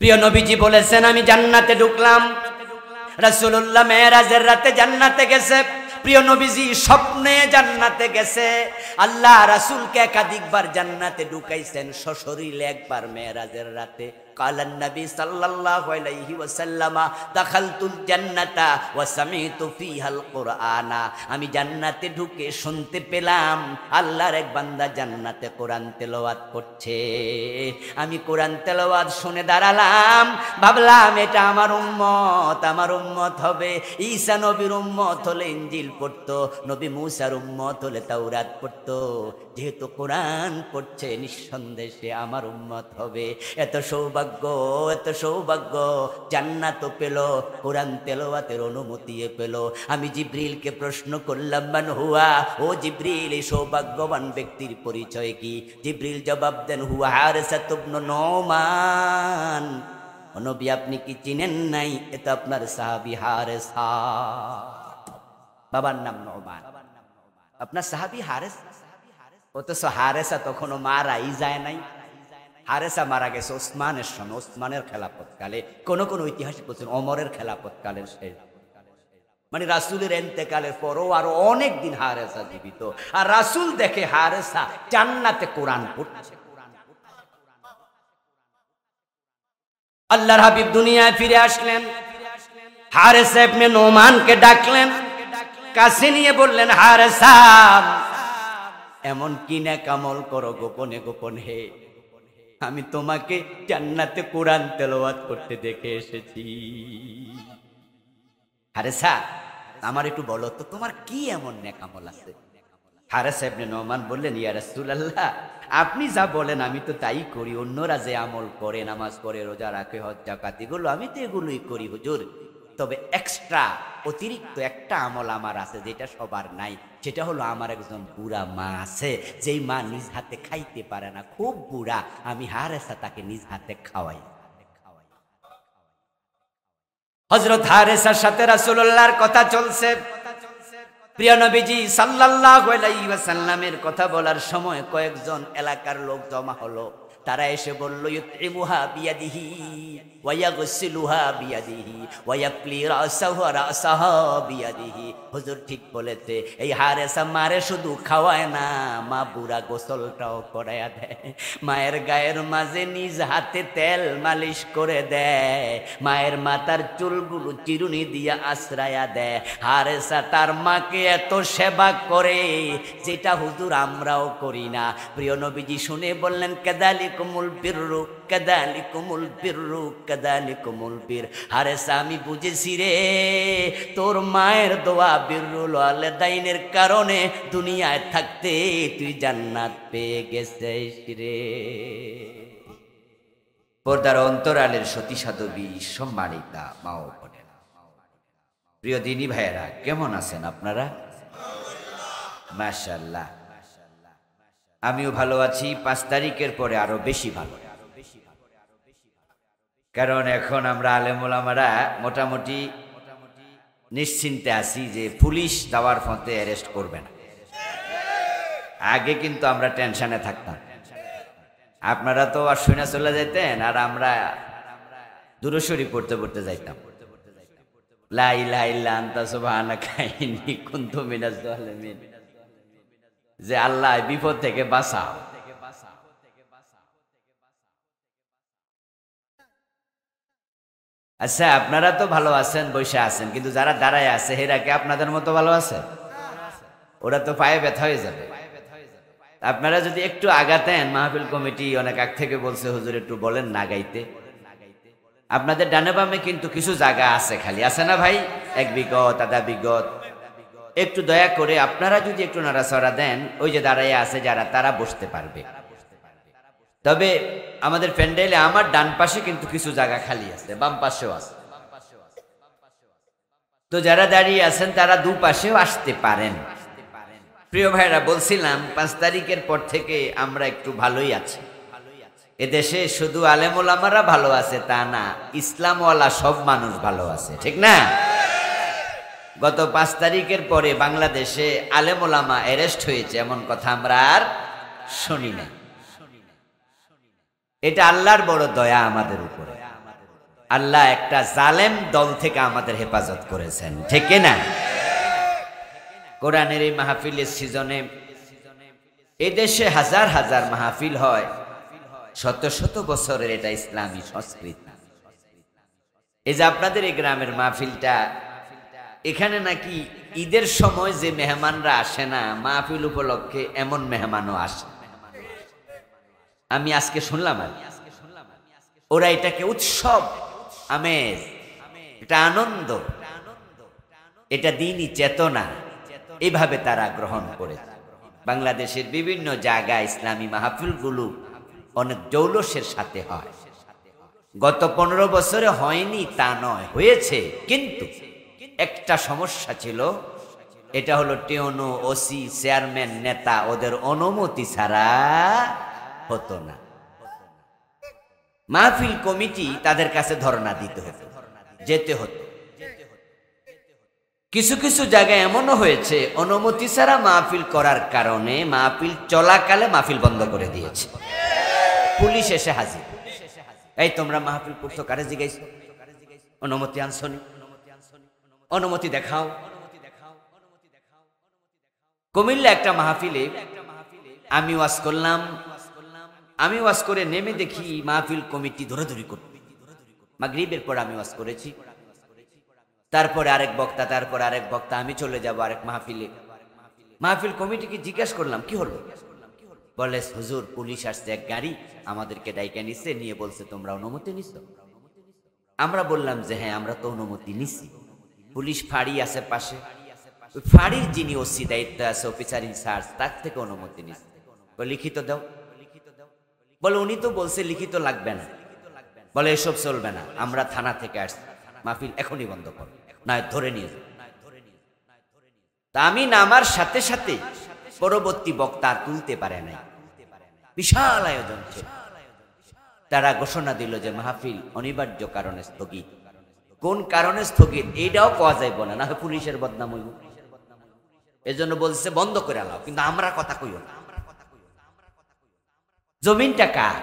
প্রিয় নবীজি বলেছেন, আমি জান্নাতে ঢুকলাম। রাসূলুল্লাহ মেরাজের রাতে জান্নাতে গেছে। প্রিয় নবীজি স্বপ্নে জান্নাতে গেছে। আল্লাহ রাসূলকে একাধিকবার জান্নাতে ঢুকাইছেন, সশরীরে একবার মেরাজের রাতে। কালান নবী সাল্লাল্লাহু আলাইহি ওয়াসাল্লাম, দাখালতুল জান্নাতা ওয়া সামি'তু ফিহাল কুরআনা। আমি জান্নাতে ঢুকে শুনতে পেলাম আল্লাহর এক বান্দা জান্নাতে কোরআন তেলাওয়াত করছে। আমি কোরআন তেলাওয়াত শুনে দাঁড়ালাম, ভাবলাম এটা আমার উম্মত হবে। ঈসা নবীর উম্মত হলে ইনজিল পড়তো, নবী মুসার উম্মত হলে তাওরাত পড়তো। যেহেতু কোরআন পড়ছে, নিঃসন্দেহে আমার উম্মত হবে। এত সৌভাগ্য, জান্নাতও পেল, কোরআন তেলাওয়াতের অনুমতি পেল। আমি জিবরিলকে প্রশ্ন করলাম, মান হুয়া, ও জিবরিল, এই সৌভাগ্যবান ব্যক্তির পরিচয় কি? জিবরিল জবাব দেন, হুয়া হারেসা ইবনে নুমান। নবী আপনি কি চিনেন নাই? এটা আপনার সাহাবী হারেসা, বাবার নাম নুমান, আপনার সাহাবী হারেসা। অথচ হারেসা তখনও মারাই যায় নাই। হারেসা মারা গেছে ওসমানের সময়, ওসমানের খেলাফতকালে। কোন ঐতিহাসিক বলছেন ওমরের খেলাফতকালের শেষ, মানে রাসূলের ইন্তেকালের পরও আরো অনেক দিন হারেসা জীবিত। আর রাসূল দেখে হারেসা জান্নাতে কোরআন পড়ছে। আল্লাহর হাবিব দুনিয়ায় ফিরে আসলেন। হারেসা ইবনে নুমানকে ডাকলেন, কাছে নিয়ে বললেন, হারেসা, এমন কি নেক আমল করো গোপনে গোপনে, আমি তোমাকে জান্নাতে কোরআন তেলাওয়াত করতে দেখে এসেছি। হারেসা, আমার একটু বলো তো, তোমার কি এমন নেক আমল আছে? হারেসা ইবনে নুমান বললেন, ইয়া রাসূলুল্লাহ, আপনি যা বলেন আমি তো তাই করি। অন্যরা যে আমল করে, নামাজ পড়ে, রোজা রাখে, হজ যাকাত, এগুলো আমি তো এগুলোই করি হুজুর। তবে এক্সট্রা অতিরিক্ত একটা আমল আমার আছে, যেটা সবার নাই। সেটা হলো, আমার একজন বুড়া মা আছে, যেই মা নিজ হাতে খাইতে পারে না, খুব বুড়া। আমি হারেসা তাকে নিজ হাতে খাওয়াই। হযরত হারেসার সাথে রাসূলুল্লাহর কথা চলছে। প্রিয় নবীজি সাল্লাল্লাহু আলাইহি ওয়াসাল্লামের কথা বলার সময় কয়েকজন এলাকার লোক জমা হলো। তারা এসে বলল, ইউতিমুহা বিয়াদিহি ওয়া ইয়াগসিলুহা বিয়াদিহি ওয়া ইয়াকলি রাসাহা বিয়াদিহি। হুজুর ঠিক বলেছে, এই হারেসা মারে শুধু খাওয়ায় না, মা বুড়া গোসলটাও করায়া দেয়। মায়ের গায়ের মাঝে নিজ হাতে তেল মালিশ করে দেয়, মায়ের মাথার চুলগুলো চিরুনি দিয়ে আশ্রায়া দেয়। হারেসা তার মাকে এত সেবা করে, যেটা হুজুর আমরাও করি না। প্রিয় নবীজি শুনে বললেন, কাযালিকুমুল বিররু কাযালিকুমুল বিররু কাযালিকুমুল বীর। হারেসা, আমি বুঝেছি রে, তোর মায়ের দোয়া বিররুল ওয়ালিদাইনের কারণে দুনিয়ায় থাকতে তুই জান্নাত পেয়ে গেছিস রে। পর্দার অন্তরালের সতী সাধবী সম্মানিতা মা ও বোনেরা, প্রিয় দিনী ভাইয়েরা, কেমন আছেন আপনারা? মাশাআল্লাহ, আমিও ভালো আছি। 5 তারিখের পরে আরো বেশি ভালো, কারণ এখন আমরা আলেম ওলামারা মোটামুটি নিশ্চিন্তে আছি যে পুলিশ যাওয়ার পথে অ্যারেস্ট করবে না। আগে কিন্তু আমরা টেনশনে থাকতাম। আপনারা তো আর শুনে চলে যেতেন, আর আমরা দুরূদ শরীফ পড়তে পড়তে যাইতাম, লা ইলাহা ইল্লা আনতা সুবহানাকা ইন্নী কুনতু মিনাজ জালিমিন, যে আল্লাহ বিপদ থেকে বাঁচাও। আচ্ছা, আপনারা তো ভালো আছেন, বসে আছেন, কিন্তু যারা দাঁড়ায় আছে এরা কি আপনাদের মতো ভালো আছে? ওরা তো পায়ে ব্যথা হয়ে যাবে। আপনারা যদি একটু আগাতেন, মাহফিল কমিটি অনেক আগ থেকে বলছে, হুজুর একটু বলেন না গাইতে। আপনাদের ডানে বামে কিন্তু কিছু জায়গা আছে, খালি আছে না ভাই? 1 বিগত, আধা বিগত, একটু দয়া করে আপনারা যদি একটু নাড়াচড়া দেন, ওই যে দাঁড়াইয়া আছে যারা, তারা বসতে পারবে। তবে আমাদের প্যান্ডেলে আমার ডান পাশে কিন্তু কিছু জায়গা খালি আছে, বাম পাশেও আছে। তো যারা দাঁড়িয়ে আছেন তারা দুপাশেও আসতে পারেন। প্রিয় ভাইরা, বলছিলাম 5 তারিখের পর থেকে আমরা একটু ভালোই আছি। এদেশে শুধু আলেম ওলামারা ভালো আছে তা না, ইসলামওয়ালা সব মানুষ ভালো আছে, ঠিক না? গত 5 তারিখের পরে বাংলাদেশে আলেম ওলামা অ্যারেস্ট হয়েছে, এমন কথা আমরা আর শুনি না। এটা আল্লাহর বড় দয়া আমাদের উপরে। আল্লাহ একটা জালেম দল থেকে আমাদের হেফাজত করেছেন, ঠিক না? কোরআনের এই মাহফিলের সিজনে এদেশে হাজার হাজার মাহফিল হয়, শত শত বছরের এটা ইসলামী সংস্কৃতি। এই যে আপনাদের এই গ্রামের মাহফিলটা, এখানে নাকি ঈদের সময় যে মেহমানরা আসে না, মাহফিল উপলক্ষে এমন মেহমানও আসে। আমি আজকে শুনলাম, আর ওরা এটাকে উৎসব, আমেজ, এটা আনন্দ, এটা দিনই চেতনা, এভাবে তারা গ্রহণ করেছে। বাংলাদেশের বিভিন্ন জায়গায় ইসলামী মাহফিলগুলো অনেক জৌলসের সাথে হয়। গত 15 বছরে হয়নি তা নয়, হয়েছে, কিন্তু একটা সমস্যা ছিল, এটা হলো টিওনো, ওসি, চেয়ারম্যান, নেতা, ওদের অনুমতি ছাড়া হতো না। মাহফিল কমিটি তাদের কাছে ধর্ণা দিতে হতো, যেতে হতো। কিছু কিছু জায়গায় এমনও হয়েছে অনুমতি ছাড়া মাহফিল করার কারণে মাহফিল চলাকালে মাহফিল বন্ধ করে দিয়েছে, পুলিশ এসে হাজির। এই তোমরা মাহফিল করছো, কারে জিজ্ঞাসা, অনুমতি আনছনি, অনুমতি দেখাও। কুমিল্লা একটা মাহফিলে আমি ওয়াজ করলাম, আমি ওয়াজ করে নেমে দেখি মাহফিল কমিটি ধরাধরি করতে। মাগরিবের পর আমি ওয়াজ করেছি, তারপরে আরেক বক্তা, তারপর আরেক বক্তা, আমি চলে যাব আরেক মাহফিলে। মাহফিল কমিটিকে জিজ্ঞাসা করলাম কি হলো, বলে হুজুর পুলিশ আসছে, এক গাড়ি আমাদেরকে ডাইকা নিচ্ছে, নিয়ে বলছে তোমরা অনুমতি নিছো। আমরা বললাম যে হ্যাঁ আমরা তো অনুমতি নিছি। পুলিশ ফাঁড়ি আছে পাশে, ফাঁড়ির যিনি ওসি দায়িত্ব আছে, অফিসার ইনচার্জ, তার থেকে অনুমতি নিচ্ছে। লিখিত দাও, বলে উনি তো বলছে লিখিত লাগবে না। বলে এসব চলবে না, আমরা থানা থেকে আসছি, মাহফিল এখনই বন্ধ করো, নয় ধরে নিয়ে যাও। তা আমি নামার সাথে সাথে পরবর্তী বক্তা তুলতে পারে নাই, বিশাল আয়োজন ছিল। তারা ঘোষণা দিল যে মাহফিল অনিবার্য কারণে স্থগিত। কোন কারণে স্থগিত এইটাও পাওয়া যাইব না, না হয় পুলিশের বদনাম হইব। এজন্য বলছে বন্ধ করে আলাও, কিন্তু আমরা কথা কইও না। জমিনটা কার?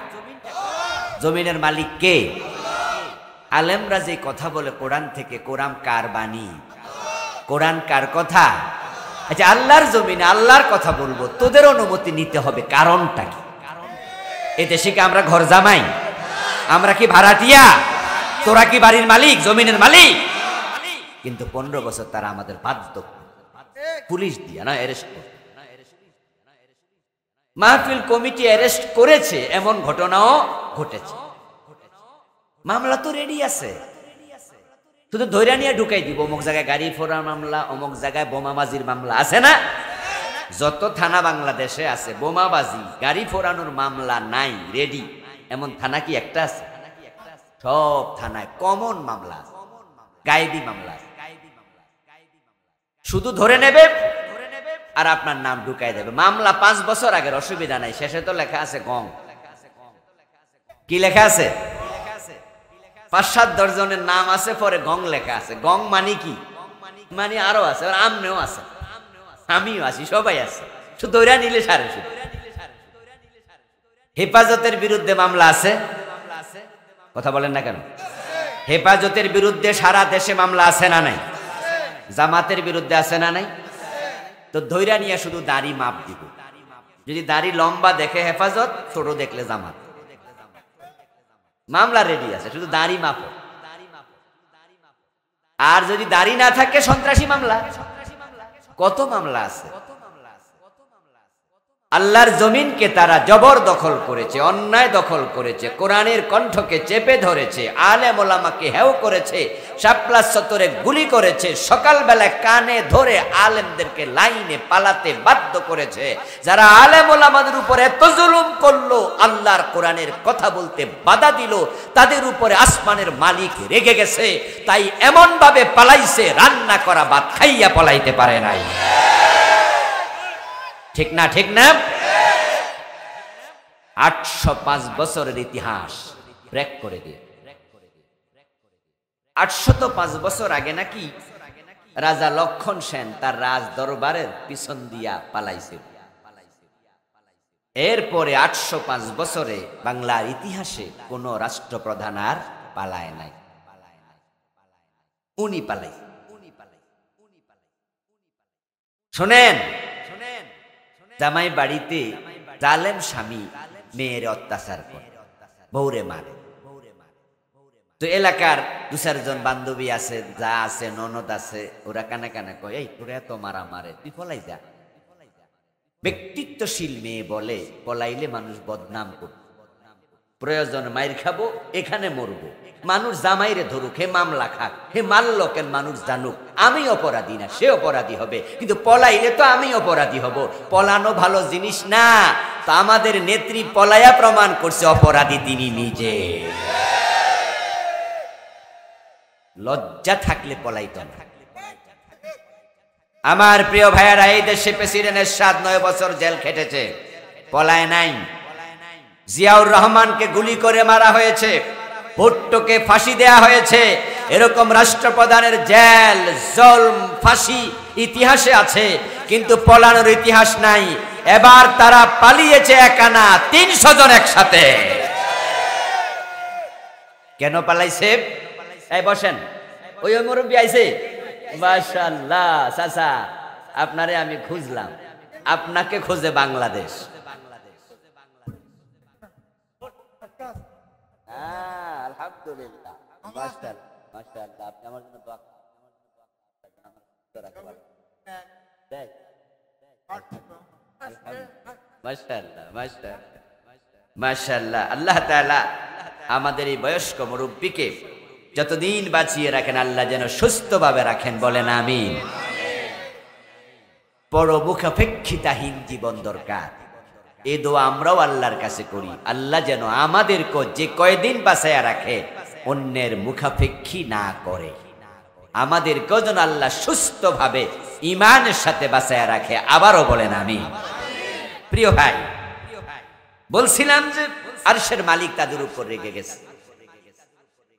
জমিনের মালিক কে? আলেমরা যে কথা বলে কোরআন থেকে, কোরআন কার বাণী? কোরআন কার কথা? আচ্ছা আল্লাহর জমিনে আল্লাহর কথা বলবো, তোদের অনুমতি নিতে হবে, কারণটা কি? এদেশে কি আমরা ঘর জামাই? আমরা কি ভাড়াটিয়া? তোরা কি বাড়ির মালিক, জমিনের মালিক? কিন্তু 15 বছর তারা আমাদের বাধ্য পুলিশ দিয়া না অ্যারেস্ট করে। মাহফিল কমিটি অ্যারেস্ট করেছে, এমন ঘটনাও ঘটেছে। মামলা তো রেডি আছে, শুধু ধৈর্য নিয়ে ঢুকাই দিব। অমুক জায়গায় গাড়ি ফোড়ার মামলা, অমুক জায়গায় বোমাবাজির মামলা আছে না? যত থানা বাংলাদেশে আছে বোমাবাজি, গাড়ি ফোড়ানোর মামলা নাই, রেডি। এমন থানা কি একটা আছে? সব থানায় কমন মামলা, গায়েবী মামলা। শুধু ধরে নেবে আর আপনার নাম ঢুকাই দেবে। মামলা 5 বছর আগের, অসুবিধা নাই। শেষে তো লেখা আছে গং। কি লেখা আছে? 5-7 দর্জনের নাম আছে, পরে গং লেখা আছে। গং মানে কি? মানে আরো আছে, আমনেও আছে, আমিও আছি, সবাই আছে। শুধু ধরে নিলে সারে। শুধু হেফাজতের বিরুদ্ধে মামলা আছে, কথা বলেন না কেন? হেফাজতের বিরুদ্ধে সারা দেশে মামলা আছে না নাই? জামাতের বিরুদ্ধে আছে না নাই? তো ধৈর্য নিয়ে শুধু দাড়ি মাপ দিব। যদি দাড়ি লম্বা দেখে হেফাজত, ছোট দেখলে জামাত। মামলা রেডি আছে, শুধু দাড়ি মাপ। আর যদি দাড়ি না থাকে সন্ত্রাসী মামলা। কত মামলা আছে। আল্লাহর জমিনকে তারা জবরদখল করেছে, অন্যায় দখল করেছে, কোরআনের কণ্ঠকে চেপে ধরেছে, আলেম ওলামাকে হেও করেছে, শাপলা চত্বরে গুলি করেছে, সকালবেলায় কানে ধরে আলেমদেরকে লাইনে পালাতে বাধ্য করেছে। যারা আলেম ওলামাদের উপরে এত জুলুম করলো, আল্লাহর কোরআনের কথা বলতে বাধা দিল, তাদের উপরে আসমানের মালিক রেগে গেছে। তাই এমন ভাবে পালাইছে, রান্না করা ভাত খাইয়া পলাইতে পারে নাই। ঠিক না? ঠিক না? 805 বছরের ইতিহাস ব্রেক করে দিয়ে। 805 বছর আগে নাকি রাজা লক্ষণ সেন তার রাজ দরবারের পিছন দিয়া পালাইছে। এরপরে 805 বছরে বাংলার ইতিহাসে কোন রাষ্ট্রপ্রধান আর পালায় নাই। উনি পালাই। শোনেন, জামাই বাড়িতে জালেম স্বামী মেয়ের অত্যাচার করে, বউরে মারে। তো এলাকার দু চারজন বান্ধবী আছে, যা আছে, ননদ আছে, ওরা কানে কানে কয়, এই তোরা এত মারা মারে, তুই পলাই যা। ব্যক্তিত্বশীল মেয়ে বলে, পলাইলে মানুষ বদনাম করবে, প্রয়োজন মাইর খাবো, এখানে মরবো, মানুষ জামাইরে ধরুক, হে মামলা খাক, হে মারল কেন, মানুষ জানুক আমি অপরাধী না, সে অপরাধী হবে, কিন্তু পলাইলে তো আমি অপরাধী হব। পলানো ভালো জিনিস না। তো আমাদের নেত্রী পলায়া প্রমাণ করছে অপরাধী তিনি নিজে। লজ্জা থাকলে পলাইতো না। আমার প্রিয় ভাইয়ারা, এই দেশে প্রেসিডেন্টের 7-9 বছর জেল খেটেছে, পলায় নাই। জিয়াউর রহমানকে গুলি করে মারা হয়েছে, ভুট্টোকে ফাঁসি দেয়া হয়েছে। এরকম রাষ্ট্রপ্রধানের জেল, জুলম, ফাঁসি ইতিহাসে আছে, কিন্তু পলানোর ইতিহাস নাই। এবার তারা পালিয়েছে একা না, 300 জন একসাথে। কেন পালাইছে? এই বসেন, ওই মুরব্বী আইছে। মাশাআল্লাহ চাচা, আপনারে আমি খুঁজলাম, আপনাকে খোঁজে বাংলাদেশ। আলহামদুলিল্লাহ, মাশাআল্লাহ মাশাআল্লাহ, আপনি আমার জন্য দোয়া করুন। মাশাআল্লাহ মাশাআল্লাহ মাশাআল্লাহ। আল্লাহ তাআলা আমাদের এই বয়স্ক মুরব্বীকে যতদিন বাঁচিয়ে রাখেন, আল্লাহ যেন সুস্থভাবে রাখেন, বলেন আমিন। পরমুখাপেক্ষিতাহীন জীবন দরকার। এই দোয়া আমরাও আল্লাহর কাছে করি, আল্লাহ যেন আমাদেরকে যে কয়দিন বাঁচাইয়া রাখে অন্যের মুখাপেক্ষী না করে, আমাদেরকেও যেন আল্লাহ সুস্থভাবে ঈমানের সাথে বাঁচাইয়া রাখে। আবারও বলেন আমিন। প্রিয় ভাই, বলছিলাম যে আরশের মালিক তাদের উপর রেগে গেছে।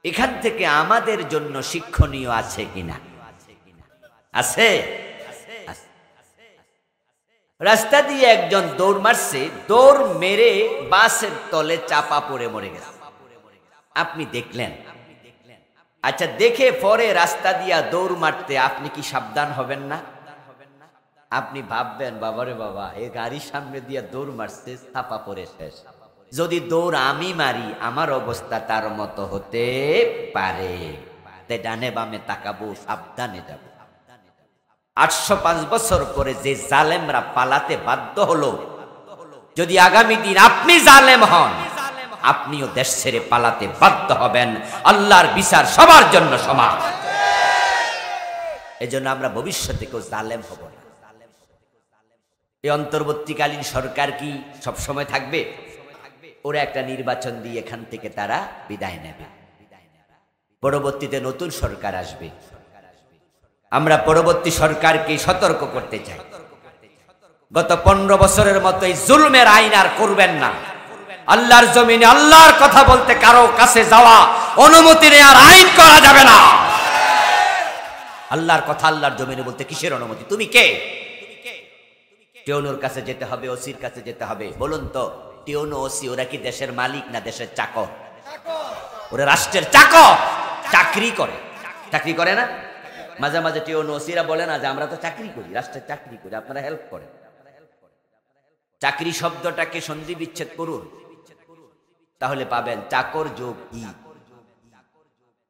এখান থেকে আমাদের জন্য শিক্ষণীয় আছে কিনা? আছে। রাস্তা দিয়ে একজন দৌড় মারছে, দৌড় মেরে বাসের তলে চাপা পড়ে মরে গেছে। আপনি দেখলেন? আচ্ছা, দেখে পরে রাস্তা দিয়া দৌড় মারতে আপনি কি সাবধান হবেন না? আপনি ভাববেন, বাবারে বাবা, এই গাড়ির সামনে দিয়া দৌড় মারছে, চাপা পড়ে শেষ। যদি দৌড় আমি মারি, আমার অবস্থা তার মতো হতে পারে। তাই ডানে বামে তাকাবো, সাবধানে যাব। 805 বছর পরে যে জালেমরা পালাতে বাধ্য হলো, যদি আগামী দিন আপনি জালেম হন, আপনিও দেশ ছেড়ে পালাতে বাধ্য হবেন। আল্লাহর বিচার সবার জন্য সমান। এজন্য আমরা ভবিষ্যতে কেউ জালেম হব না। এই অন্তর্বর্তীকালীন সরকার কি সব সময় থাকবে? ওরা একটা নির্বাচন দিয়ে এখান থেকে তারা বিদায় নেবে। পরবর্তীতে নতুন সরকার আসবে। আমরা পরবর্তী সরকারকে সতর্ক করতে চাই, গত 15 বছরের মতো এই জুলমের আইন আর করবেন না। আল্লাহর জমিনে আল্লাহর কথা বলতে কারো কাছে যাওয়া, অনুমতি নেওয়ার আইন করা যাবে না। আল্লাহর কথা আল্লাহর জমিনে বলতে কিসের অনুমতি? তুমি কে? টিউনোর কাছে যেতে হবে, ওসির কাছে যেতে হবে। বলুন তো, টিউনো, ওসি ওরা কি দেশের মালিক না দেশের চাকর? ওরা রাষ্ট্রের চাকর, চাকরি করে। চাকরি করে না? মাঝে মাঝে টিউনো, ওসিরা বলে না যে আমরা তো চাকরি করি, রাষ্ট্রের চাকরি করি, আপনারা হেল্প করেন। চাকরি শব্দটাকে সন্ধি বিচ্ছেদ করুন, তাহলে পাবেন চাকর যোগ ই।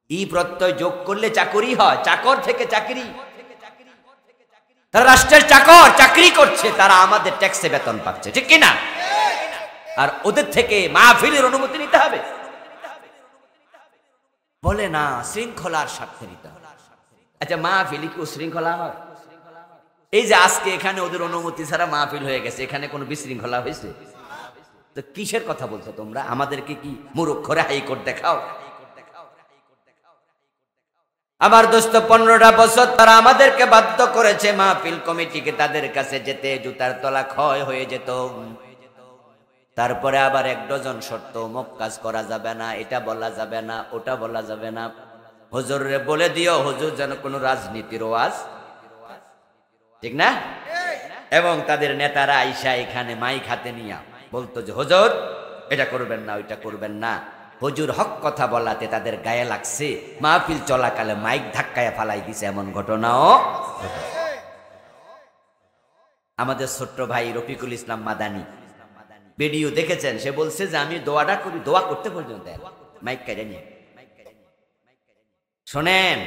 ই প্রত্যয় যোগ করলে চাকরি হয়, চাকর থেকে চাকরি। তারা রাষ্ট্রের চাকর, চাকরি করছে, তারা আমাদের ট্যাক্সে বেতন পাচ্ছে, ঠিক কিনা? আর ওদের থেকে মাহফিলের অনুমতি নিতে হবে? বলে না, শৃঙ্খলার স্বার্থে নিতে হবে। আচ্ছা, মাহফিল কি শৃঙ্খলা হয়? এই যে আজকে এখানে ওদের অনুমতি ছাড়া মাহফিল হয়ে গেছে, এখানে কোনো বিশৃঙ্খলা হয়েছে? তো কিসের কথা বলছো তোমরা? আমাদেরকে কি মূর্খরা হাইকোর্ট দেখাও? আমার দোস্ত, 15টা বছর তারা আমাদেরকে বাধ্য করেছে, মাহফিল কমিটিকে তাদের কাছে যেতে, জুতার তলা ক্ষয় হয়ে যেত। তারপরে আবার 1 ডজন শর্ত, অমুক কাজ করা যাবে না, এটা বলা যাবে না, ওটা বলা যাবে না। হুজুরে বলে দিও, হুজুর যেন কোনো রাজনীতির ওয়াজ, ঠিক না? এবং তাদের নেতারা আইসা এখানে মাইক হাতে নিয়া বলতো যে হুজুর এটা করবেন না, ওইটা করবেন না। হুজুর হক কথা বলাতে তাদের গায়ে লাগছে, মাহফিল চলাকালে মাইক ধাক্কায় ফালাই দিছে, এমন ঘটনাও আমাদের ছোট্ট ভাই রফিকুল ইসলাম মাদানী ভিডিও দেখেছেন, সে বলছে যে আমি দোয়াটা করি, দোয়া করতে পর্যন্ত মাইক কেড়ে নিয়ে। শোনেন,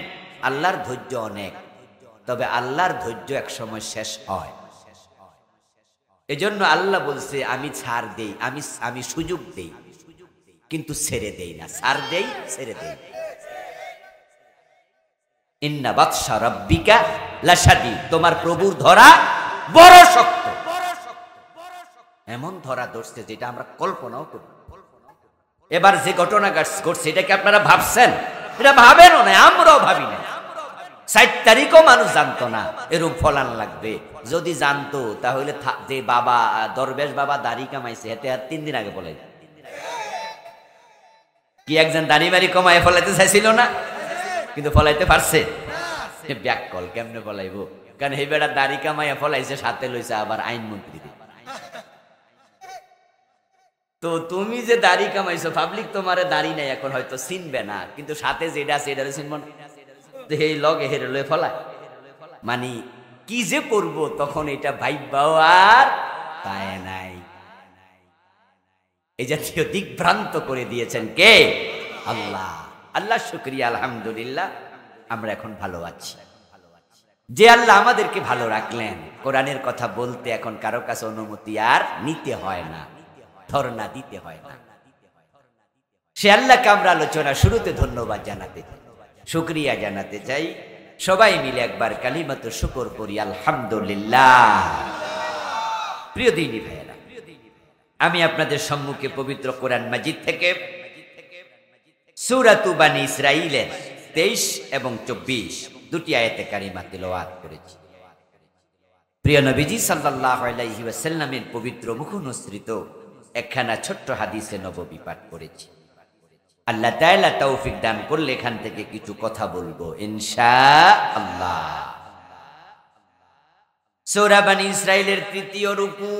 আল্লাহর ধৈর্য অনেক, তবে আল্লাহর ধৈর্য এক সময় শেষ হয়। এজন্য আল্লাহ বলছে আমি ছাড় দেই, আমি সুযোগ দেই, কিন্তু ছেড়ে দেই না। ছাড় দেই, ছেড়ে দেই। ইন্না বাতশা রাব্বিকা লাশাদীদ, তোমার প্রভুর ধরা বড় শক্ত। এমন ধরা ধরছে যেটা আমরা কল্পনাও করি। এবার যে ঘটনা ঘটছে এটা কি আপনারা ভাবছেন? এটা ভাবেনও না, আমরাও ভাবি না। 7 তারিখও মানুষ জানতো না এরূপ ফলান লাগবে। যদি জানতো তাহলে যে বাবা দরবেশ বাবা দাড়ি কামাইছে এতে আর 3 দিন আগে বলে কি একজন দাড়ি মারি কমায় ফলাইতে চাইছিল না, কিন্তু ফলাইতে পারছে? ব্যাককল কেমনে ফলাইব? কারণ এই বেড়া দাড়ি কামাইয়া ফলাইছে, সাথে লইছে আবার আইনমন্ত্রী। তো তুমি যে দাড়ি কামাইছো, পাবলিক তোমারে দাড়ি নাই এখন হয়তো চিনবে না, কিন্তু সাথে যেটা আছে এটা চিনব না। এই লগে হেরে লয়ে ফলায়, মানে কি যে করব তখন এটা ভাইবাও আর তাই নাই। এই জাতীয় দিকভ্রান্ত করে দিয়েছেন কে? আল্লাহ। আল্লাহ শুকরিয়া, আলহামদুলিল্লাহ আমরা এখন ভালো আছি। যে আল্লাহ আমাদেরকে ভালো রাখলেন, কোরআনের কথা বলতে এখন কারো কাছে অনুমতি আর নিতে হয় না, ধর্ণা দিতে হয় না। সে আল্লাহকে আমরা আলোচনা শুরুতে ধন্যবাদ জানাতে চাই, শুকরিয়া জানাতে চাই। সবাই মিলে একবার কালিমাতু শুকর করি, আলহামদুলিল্লাহ। প্রিয় দিনী ভাইয়েরা, আমি আপনাদের সম্মুখে পবিত্র কোরআন মাজিদ থেকে সূরা বানী ইসরাঈলের 23 এবং 24 দুটি আয়াতে কারিমা তিলাওয়াত করেছি। প্রিয় নবীজি সাল্লাল্লাহু আলাইহি ওয়াসাল্লামের পবিত্র মুখনিসৃত একখানা ছোট্ট হাদিসে নববী পাঠ করেছি। আল্লাহ তাআলা তৌফিক দান করলে এখান থেকে কিছু কথা বলবো ইনশাআল্লাহ। সূরা বানী ইসরাঈলের 3য় রুকু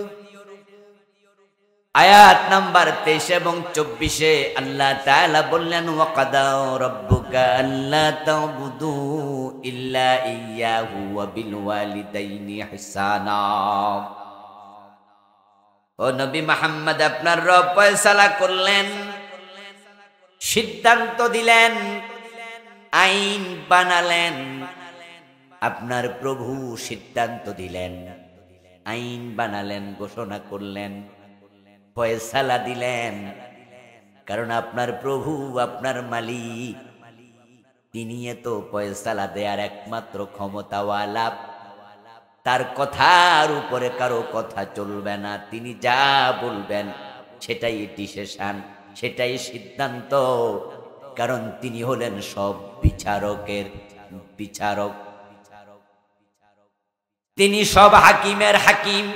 আয়াত নাম্বার 23 এবং 24-এ আল্লাহ তাআলা বললেন, ওয়া কাদা রাব্বুকা আল্লা তা'বুদু ইল্লা ইয়্যাহু ওয়া বিল ওয়ালিদাইনি ইহসানা। ও নবী মুহাম্মদ, আপনার রব ফয়সালা করলেন, সিদ্ধান্ত দিলেন, আইন বানালেন। আপনার প্রভু সিদ্ধান্ত দিলেন, আইন বানালেন, ঘোষণা করলেন, ফয়সালা দিলেন। কারণ আপনার প্রভু, আপনার মালিক, তিনি তো ফয়সালা দেয়ার একমাত্র ক্ষমতাওয়ালা। তার কথার উপরে কারো কথা চলবে না। তিনি যা বলবেন সেটাই ডিসিশন, সেটাই সিদ্ধান্ত। কারণ তিনি হলেন সব বিচারকের বিচারক, তিনি সব হাকিমের হাকিম,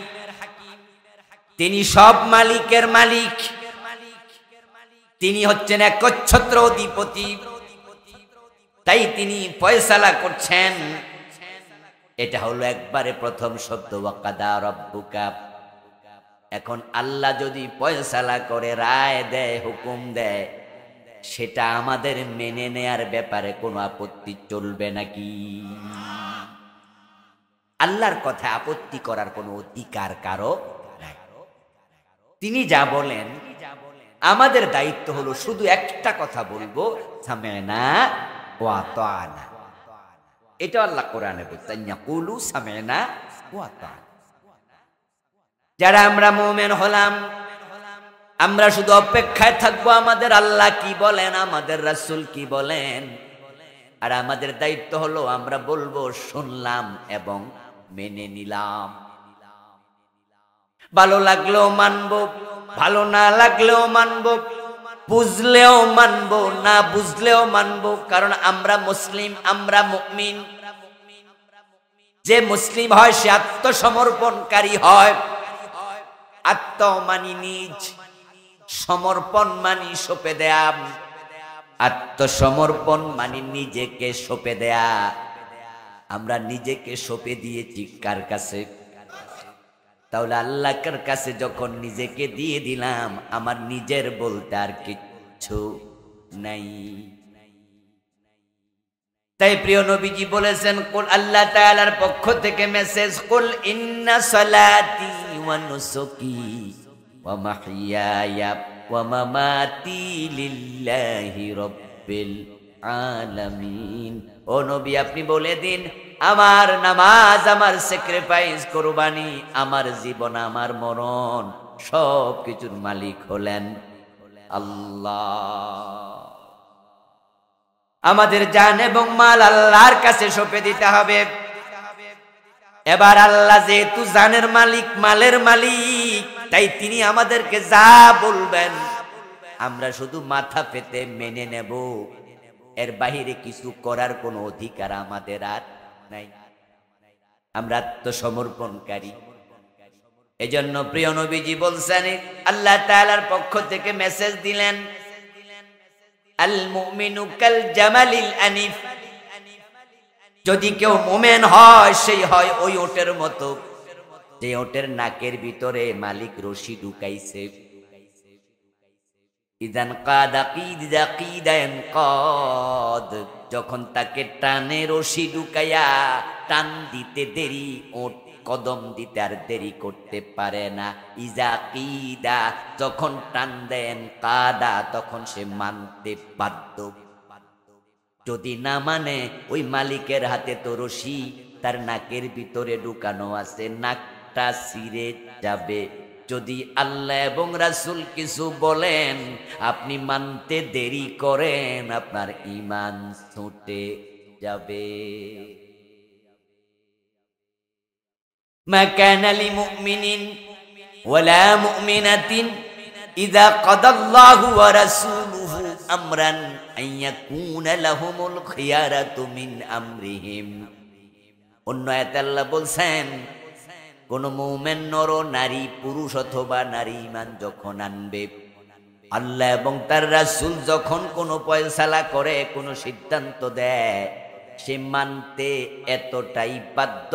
তিনি সব মালিকের মালিক, তিনি হচ্ছেন একচ্ছত্র অধিপতি। তাই তিনি ফয়সালা করছেন। এটা হলো একবারে প্রথম শব্দ, ওয়া কাদা রাব্বুকা। এখন আল্লাহ যদি ফয়সালা করে, রায় দেয়, হুকুম দেয়, সেটা আমাদের মেনে নেয়ার ব্যাপারে কোনো আপত্তি চলবে নাকি? আল্লাহর কথা আপত্তি করার কোনো অধিকার কারো নাই। তিনি যা বলেন, আমাদের দায়িত্ব হলো শুধু একটা কথা বলবো, সামি'না ওয়া আতা'না। এটা আল্লাহ কোরআনে বলছেন, ইয়াকুলু সামি'না ওয়া আতা'না। যারা আমরা মুমিন হলাম, আমরা শুধু অপেক্ষায় থাকবো আমাদের আল্লাহ কি বলেন, আমাদের রাসূল কি বলেন। আর আমাদের দায়িত্ব হলো আমরা বলবো শুনলাম এবং মেনে নিলাম। ভালো লাগলেও মানবো, ভালো না লাগলেও মানবো, বুঝলেও মানবো, না বুঝলেও মানবো। কারণ আমরা মুসলিম, আমরা মুমিন। যে মুসলিম হয় সে আত্মসমর্পণকারী হয়। আত্ম মানি নিজ, সমর্পণ মানি সঁপে দেয়া। আত্মসমর্পণ মানি নিজেকে সঁপে দেয়া। আমরা নিজেকে সঁপে দিয়েছি কার কাছে? তাহলে আল্লাহর কাছে যখন নিজেকে দিয়ে দিলাম, আমার নিজের বলতে আর কিচ্ছু নাই। তাই প্রিয় নবীজি বলেছেন, কুল, আল্লাহ তাআলার পক্ষ থেকে মেসেজ, কুল ইন্না সালাতি ওয়া নুসুকি ওয়া মাহইয়ায়া ওয়া মামাতি লিল্লাহি রাব্বিল আলামিন। ও নবী, আপনি বলে দিন, আমার নামাজ, আমার স্যাক্রিফাইস, কুরবানি, আমার জীবন, আমার মরণ, সব কিছুর মালিক হলেন আল্লাহ। আমাদের জান এবং মাল আল্লাহর কাছে সঁপে দিতে হবে। এবার আল্লাহ যেহেতু জানের মালিক, মালের মালিক, তাই তিনি আমাদেরকে যা বলবেন আমরা শুধু মাথা পেতে মেনে নেব। এর বাহিরে কিছু করার কোনো অধিকার আমাদের আর নাই। আমরা আত্মসমর্পণকারী। এজন্য প্রিয় নবীজি বলছেন, আল্লাহ তাআলার পক্ষ থেকে মেসেজ দিলেন, আল মুমিনু কাল জামালিল আনিফ। যদি কেউ মুমিন হয়, সেই হয় ওই ওটের মতো, যে ওটের নাকের ভিতরে মালিক রশি ঢুকাইছে। ইদান কাদা কিদা কিদান কদ, যখন তাকে টানে রশি ঢুকাইয়া, টান দিতে দেরি, ওট কদম দিতে আর দেরি করতে পারে না। ইজা কিদা, যখন টান দেন, কাদা, তখন সে মানতে বাধ্য। যদি না মানে, ওই মালিকের হাতে তো রশি তার নাকের ভিতরে ঢুকানো আছে, নাকটা ছিঁড়ে যাবে। যদি আল্লাহ এবং রাসূল কিছু বলেন, আপনি মানতে দেরি করেন, আপনার ঈমান ছুটে যাবে। মা কানা লিমুমিনিন ওয়ালা মুমিনাতিন ইযা কাদাল্লাহু ওয়া রাসূলুহু আমরান আইয়াকুনা লাহুমুল খিয়ারাতু মিন আমরিহিম। অন্য আয়াতে আল্লাহ বলছেন, কোন মুমিন নর নারী, পুরুষ অথবা নারী ঈমান যখন আনবে, আল্লাহ এবং তার রাসূল যখন কোনো ফয়সালা করে, কোনো সিদ্ধান্ত দেয়, সে মানতে এতটাই বাধ্য,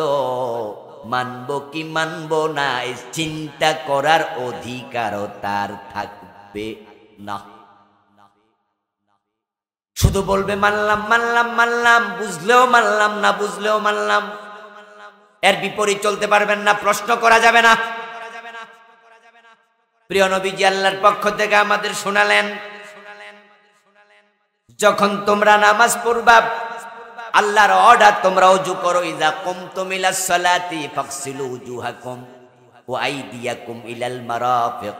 মানব কি মানব না এই চিন্তা করার অধিকারও তার থাকবে না। শুধু বলবে মানলাম মানলাম মানলাম, বুঝলেও মানলাম, না বুঝলেও মানলাম। এর বিপরীত চলতে পারবেন না, প্রশ্ন করা যাবে না। প্রিয় নবীজি আল্লাহর পক্ষ থেকে আমাদের শোনালেন, যখন তোমরা নামাজ পড়বা, আল্লাহর অর্ডার, তোমরা ওযু করো। ইযা কুমতুম ইলাস সালাতি ফাগসিলু উজুহাকুম ওয়া আইদিয়াকুম ইলাল মারাফিক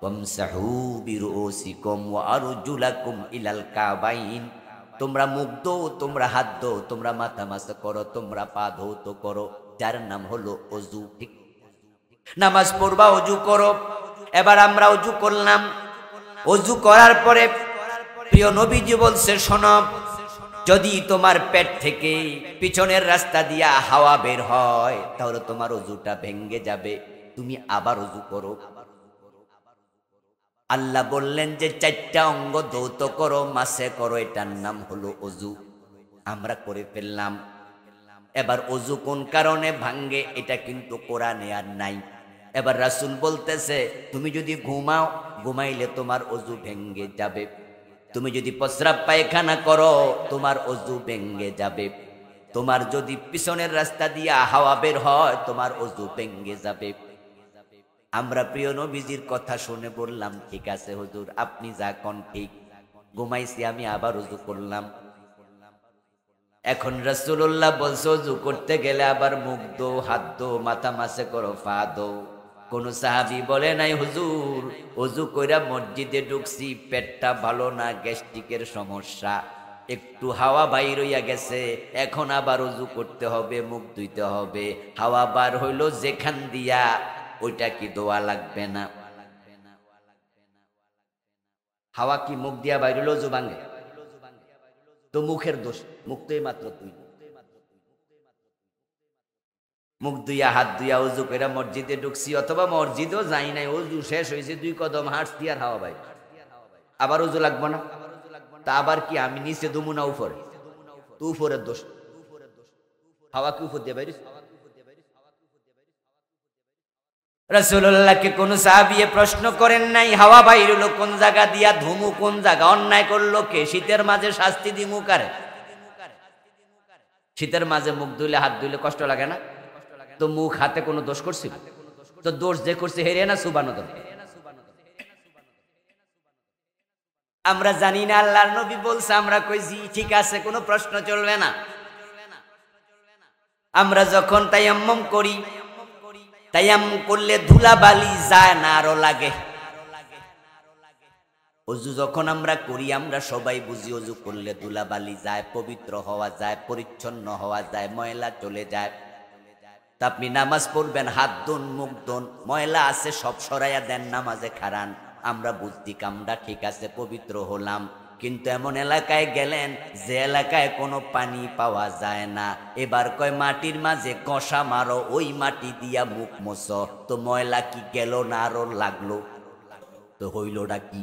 ওয়ামসাহু বিরুসিকুম ওয়া আরজুলাকুম ইলাল কাবাইন। তোমরা মুখ ধো, তোমরা হাত ধো, তোমরা মাথা মাসা করো, তোমরা পা ধৌত করো, যার নাম হলো ওযু। ঠিক নামাজ পড়বা, ওযু করো। এবার আমরা ওযু করলাম। ওযু করার পরে প্রিয় নবীজি বলছে, শোনো, যদি তোমার পেট থেকে পিছনের রাস্তা দিয়া হাওয়া বের হয়, তাহলে তোমার ওযুটা ভেঙ্গে যাবে, তুমি আবার ওযু করো। আল্লাহ বললেন যে 4টা অঙ্গ ধৌত করো, মাসে করো, এটার নাম হলো ওযু। আমরা করে ফেললাম। এবার ওযু কোন কারণে ভাঙ্গে, এটা কিন্তু কোরআনে আর নাই। এবার রাসূল বলতেছে, তুমি যদি ঘুমাও, ঘুমাইলে তোমার ওযু ভেঙ্গে যাবে। তুমি যদি প্রস্রাব পায়খানা করো, তোমার ওযু ভেঙ্গে যাবে। তোমার যদি পিছনের রাস্তা দিয়া হাওয়া বের হয়, তোমার ওযু ভেঙ্গে যাবে। আমরা প্রিয় নবীজির কথা শুনে বললাম, ঠিক আছে হুজুর, আপনি যা কোন ঠিক। ঘুমাইছি আমি, আবার ওযু করলাম। এখন রাসূলুল্লাহ বলছে, ওযু করতে গেলে আবার মুখ ধো, হাত ধো, মাথা মাসে করো, পা ধো। কোন সাহাবী বলে নাই, হুজুর ওযু কইরা মসজিদে ঢুকছি, পেটটা ভালো না, গ্যাস্ট্রিকের সমস্যা, একটু হাওয়া বাইর হইয়া গেছে, এখন আবার ওযু করতে হবে, মুখ ধুইতে হবে। হাওয়া বার হইল যেখান দিয়া, ওইটা কি দোয়া লাগবে না? হাওয়া কি মুখ দিয়া বাইর হইল ওযু ভাঙে? তো মুখের দোষ, মুখ তো মাত্র তুই। মুখ ধুইয়া হাত ধুইয়া ওযু কইরা মসজিদে ঢুকছি, অথবা মসজিদেও যাই নাই, ওযু শেষ হয়েছে, 2 কদম হাঁটছি আর হাওয়া বাইর, আবার ওযু লাগবো না? তা আবার কি আমি নিচে দুমু না উপরে? তো উপরের দোষ। হাওয়া কি উপর দিয়ে বাইরে? রাসূলুল্লাহকে কোন সাহাবী প্রশ্ন করেন নাই হাওয়া বাইর হলো কোন জায়গা দিয়া, ধুমু কোন জায়গা, অন্যায় করলো কে, শীতের মাঝে শাস্তি দিমু কারে? শীতের মাঝে মুখ ধুইলে হাত ধুইলে কষ্ট লাগে না? তো মুখ হাতে কোনো দোষ করছিল? তো দোষ যে করছে হেরে না সুবানো দরকার। আমরা জানি না আল্লাহর নবী বলছে, আমরা কইছি ঠিক আছে কোনো প্রশ্ন চলবে না। আমরা যখন তায়াম্মুম করি, তায়াম্মুম করলে ধুলাবালি যায় না আরো লাগে। ওযু যখন আমরা করি আমরা সবাই বুঝি ওযু করলে ধুলাবালি যায়, পবিত্র হওয়া যায়, পরিচ্ছন্ন হওয়া যায়, ময়লা চলে যায়। তা আপনি নামাজ পড়বেন, হাত ধুন, মুখ ধুন, ময়লা আছে সব সরাইয়া দেন, নামাজে খাড়ান। আমরা বুঝছি কামটা ঠিক আছে, পবিত্র হলাম। কিন্তু এমন এলাকায় গেলেন যে এলাকায় কোনো পানি পাওয়া যায় না, এবার কয় মাটির মাঝে কষা মারো, ওই মাটি দিয়া মুখ মোছো। তো ময়লা কি গেল না আরো লাগলো? তো হইলটা কি?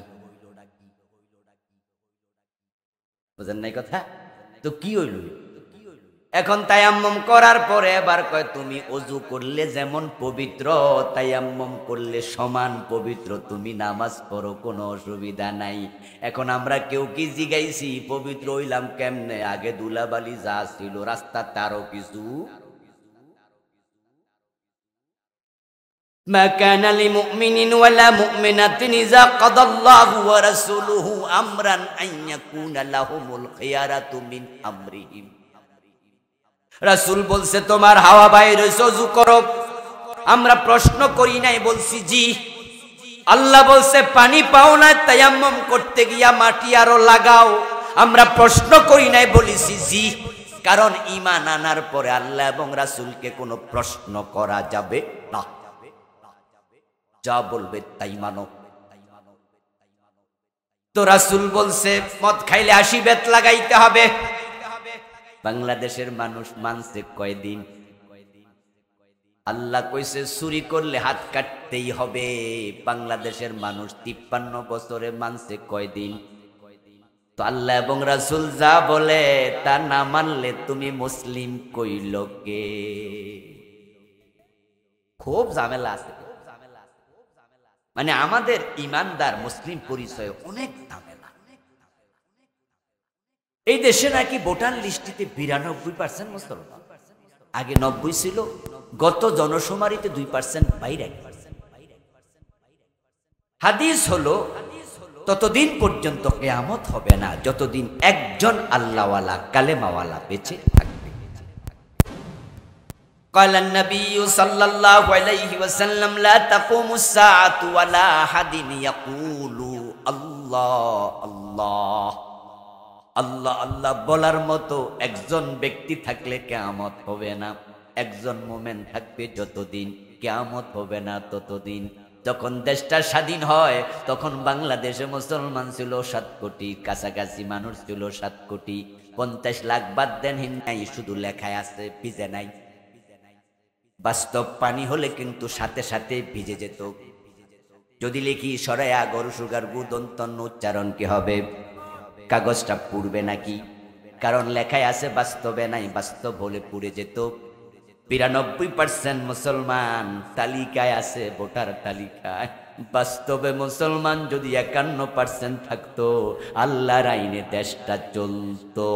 বুঝেন নাই কথা? তো কি হইল? এখন তায়াম্মুম করার পরে এবার কয় তুমি ওযু করলে যেমন পবিত্র, তায়াম্মুম করলে সমান পবিত্র, তুমি নামাজ পড়ো, কোনো অসুবিধা নাই। এখন আমরা কেউ কি জিগাইছি পবিত্র হইলাম কেমনে? আগে ধুলাবালি যা ছিল রাস্তা তারও কিছু। মা কানা লিমুমিনিন ওয়ালা মুমিনাতিন ইযা কাদাল্লাহু ওয়া রাসূলুহু আমরান আন ইয়াকুনা লাহুমুল খিয়ারাতু মিন আমরিহিম। রাসূল বলছে তোমার হাওয়া বাইর হইছে, ওযু করো। আমরা প্রশ্ন করি নাই, বলছি জি। আল্লাহ বলছে পানি পাও না, তায়াম্মুম করতে গিয়া মাটি আরো লাগাও। আমরা প্রশ্ন করি নাই, বলেছি জি। কারণ ঈমান আনার পরে আল্লাহ এবং রাসূলকে কোনো প্রশ্ন করা যাবে না, যা বলবে তাই মানো। তো রাসূল বলছে মদ খাইলে 80 বেত লাগাইতে হবে। বাংলাদেশের মানুষ মানছে কয়দিন? আল্লাহ কইছে চুরি করলে হাত কাটতেই হবে। বাংলাদেশের মানুষ 53 বছরে মানছে কয়দিন? তো আল্লাহ এবং রাসূল যা বলে তা না মানলে তুমি মুসলিম কইল কে? খুব ঝামেলা আছে। মানে আমাদের ইমানদার মুসলিম পরিচয় অনেক ঝামেলা। এই দেশে নাকি ভোটার লিস্টিতে 92% মুসলমান, আগে 90 ছিল, গত জনশুমারিতে 2% বাইরে। হাদিস হলো ততদিন পর্যন্ত কিয়ামত হবে না যতদিন একজন আল্লাহওয়ালা কালেমাওয়ালা বেঁচে থাকবে। قال النبي صلى الله عليه وسلم لا تقوم الساعة ولا أحد يقول الله الله আল্লাহ আল্লাহ বলার মতো একজন ব্যক্তি থাকলে কিয়ামত হবে না। একজন মুমিন থাকবে যতদিন, কিয়ামত হবে না ততদিন। যখন দেশটা স্বাধীন হয় তখন বাংলাদেশে মুসলমান ছিল 7 কোটি কাছাকাছি, মানুষ ছিল 7 কোটি। 50 লাখ বাদ দেন হিন্দাই, শুধু লেখায় আছে, ভিজে নাই। বাস্তব পানি হলে কিন্তু সাথে সাথে ভিজে যেত। যদি লিখি সরায়া গরু সুগার গু দন্তন্য উচ্চারণ কি হবে? কাগজটা পুড়বে নাকি? কারণ লেখায় আছে, বাস্তবে নাই। বাস্তব হলে পুড়ে যেত। 92% মুসলমান তালিকায় আছে, ভোটার তালিকায়। বাস্তবে মুসলমান যদি 51% থাকতো, আল্লাহর আইনে দেশটা চলতো।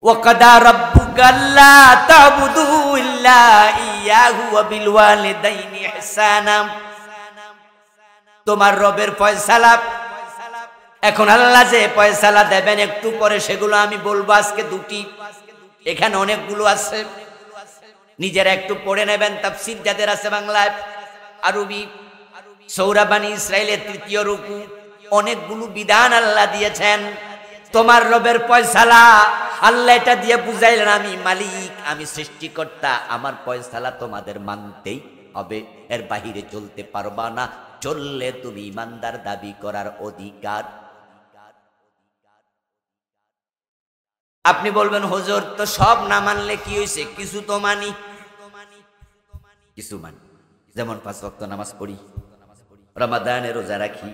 وَقَضَى رَبُّكَ أَلَّا تَعْبُدُوا إِلَّا إِيَّاهُ وَبِالْوَالِدَيْنِ إِحْسَانًا। তোমার রবের ফয়সালা। এখন আল্লাহ যে ফয়সালা দেবেন একটু পরে, সেগুলো আমি বলবো। আজকে 2টি, এখানে অনেকগুলো আছে, নিজেরা একটু পড়ে নেবেন। তাফসীর যাদের আছে বাংলায়, আরবি, সূরা বনী ইসরাঈলের 3য় রুকু, অনেকগুলো বিধান আল্লাহ দিয়েছেন। তোমার রবের ফয়সালা আল্লাহ এটা দিয়ে বুঝাইলেন, আমি মালিক, আমি সৃষ্টিকর্তা, আমার ফয়সালা তোমাদের মানতেই হবে, এর বাহিরে চলতে পারবা না। চললে তুমি ইমানদার দাবি করার অধিকার। আপনি বলবেন হুজুর তো সব না মানলে কি হয়েছে? কিছু তো মানি, কিছু মানি। যেমন 5 ওয়াক্ত নামাজ পড়ি, রমাদানে রোজা রাখি,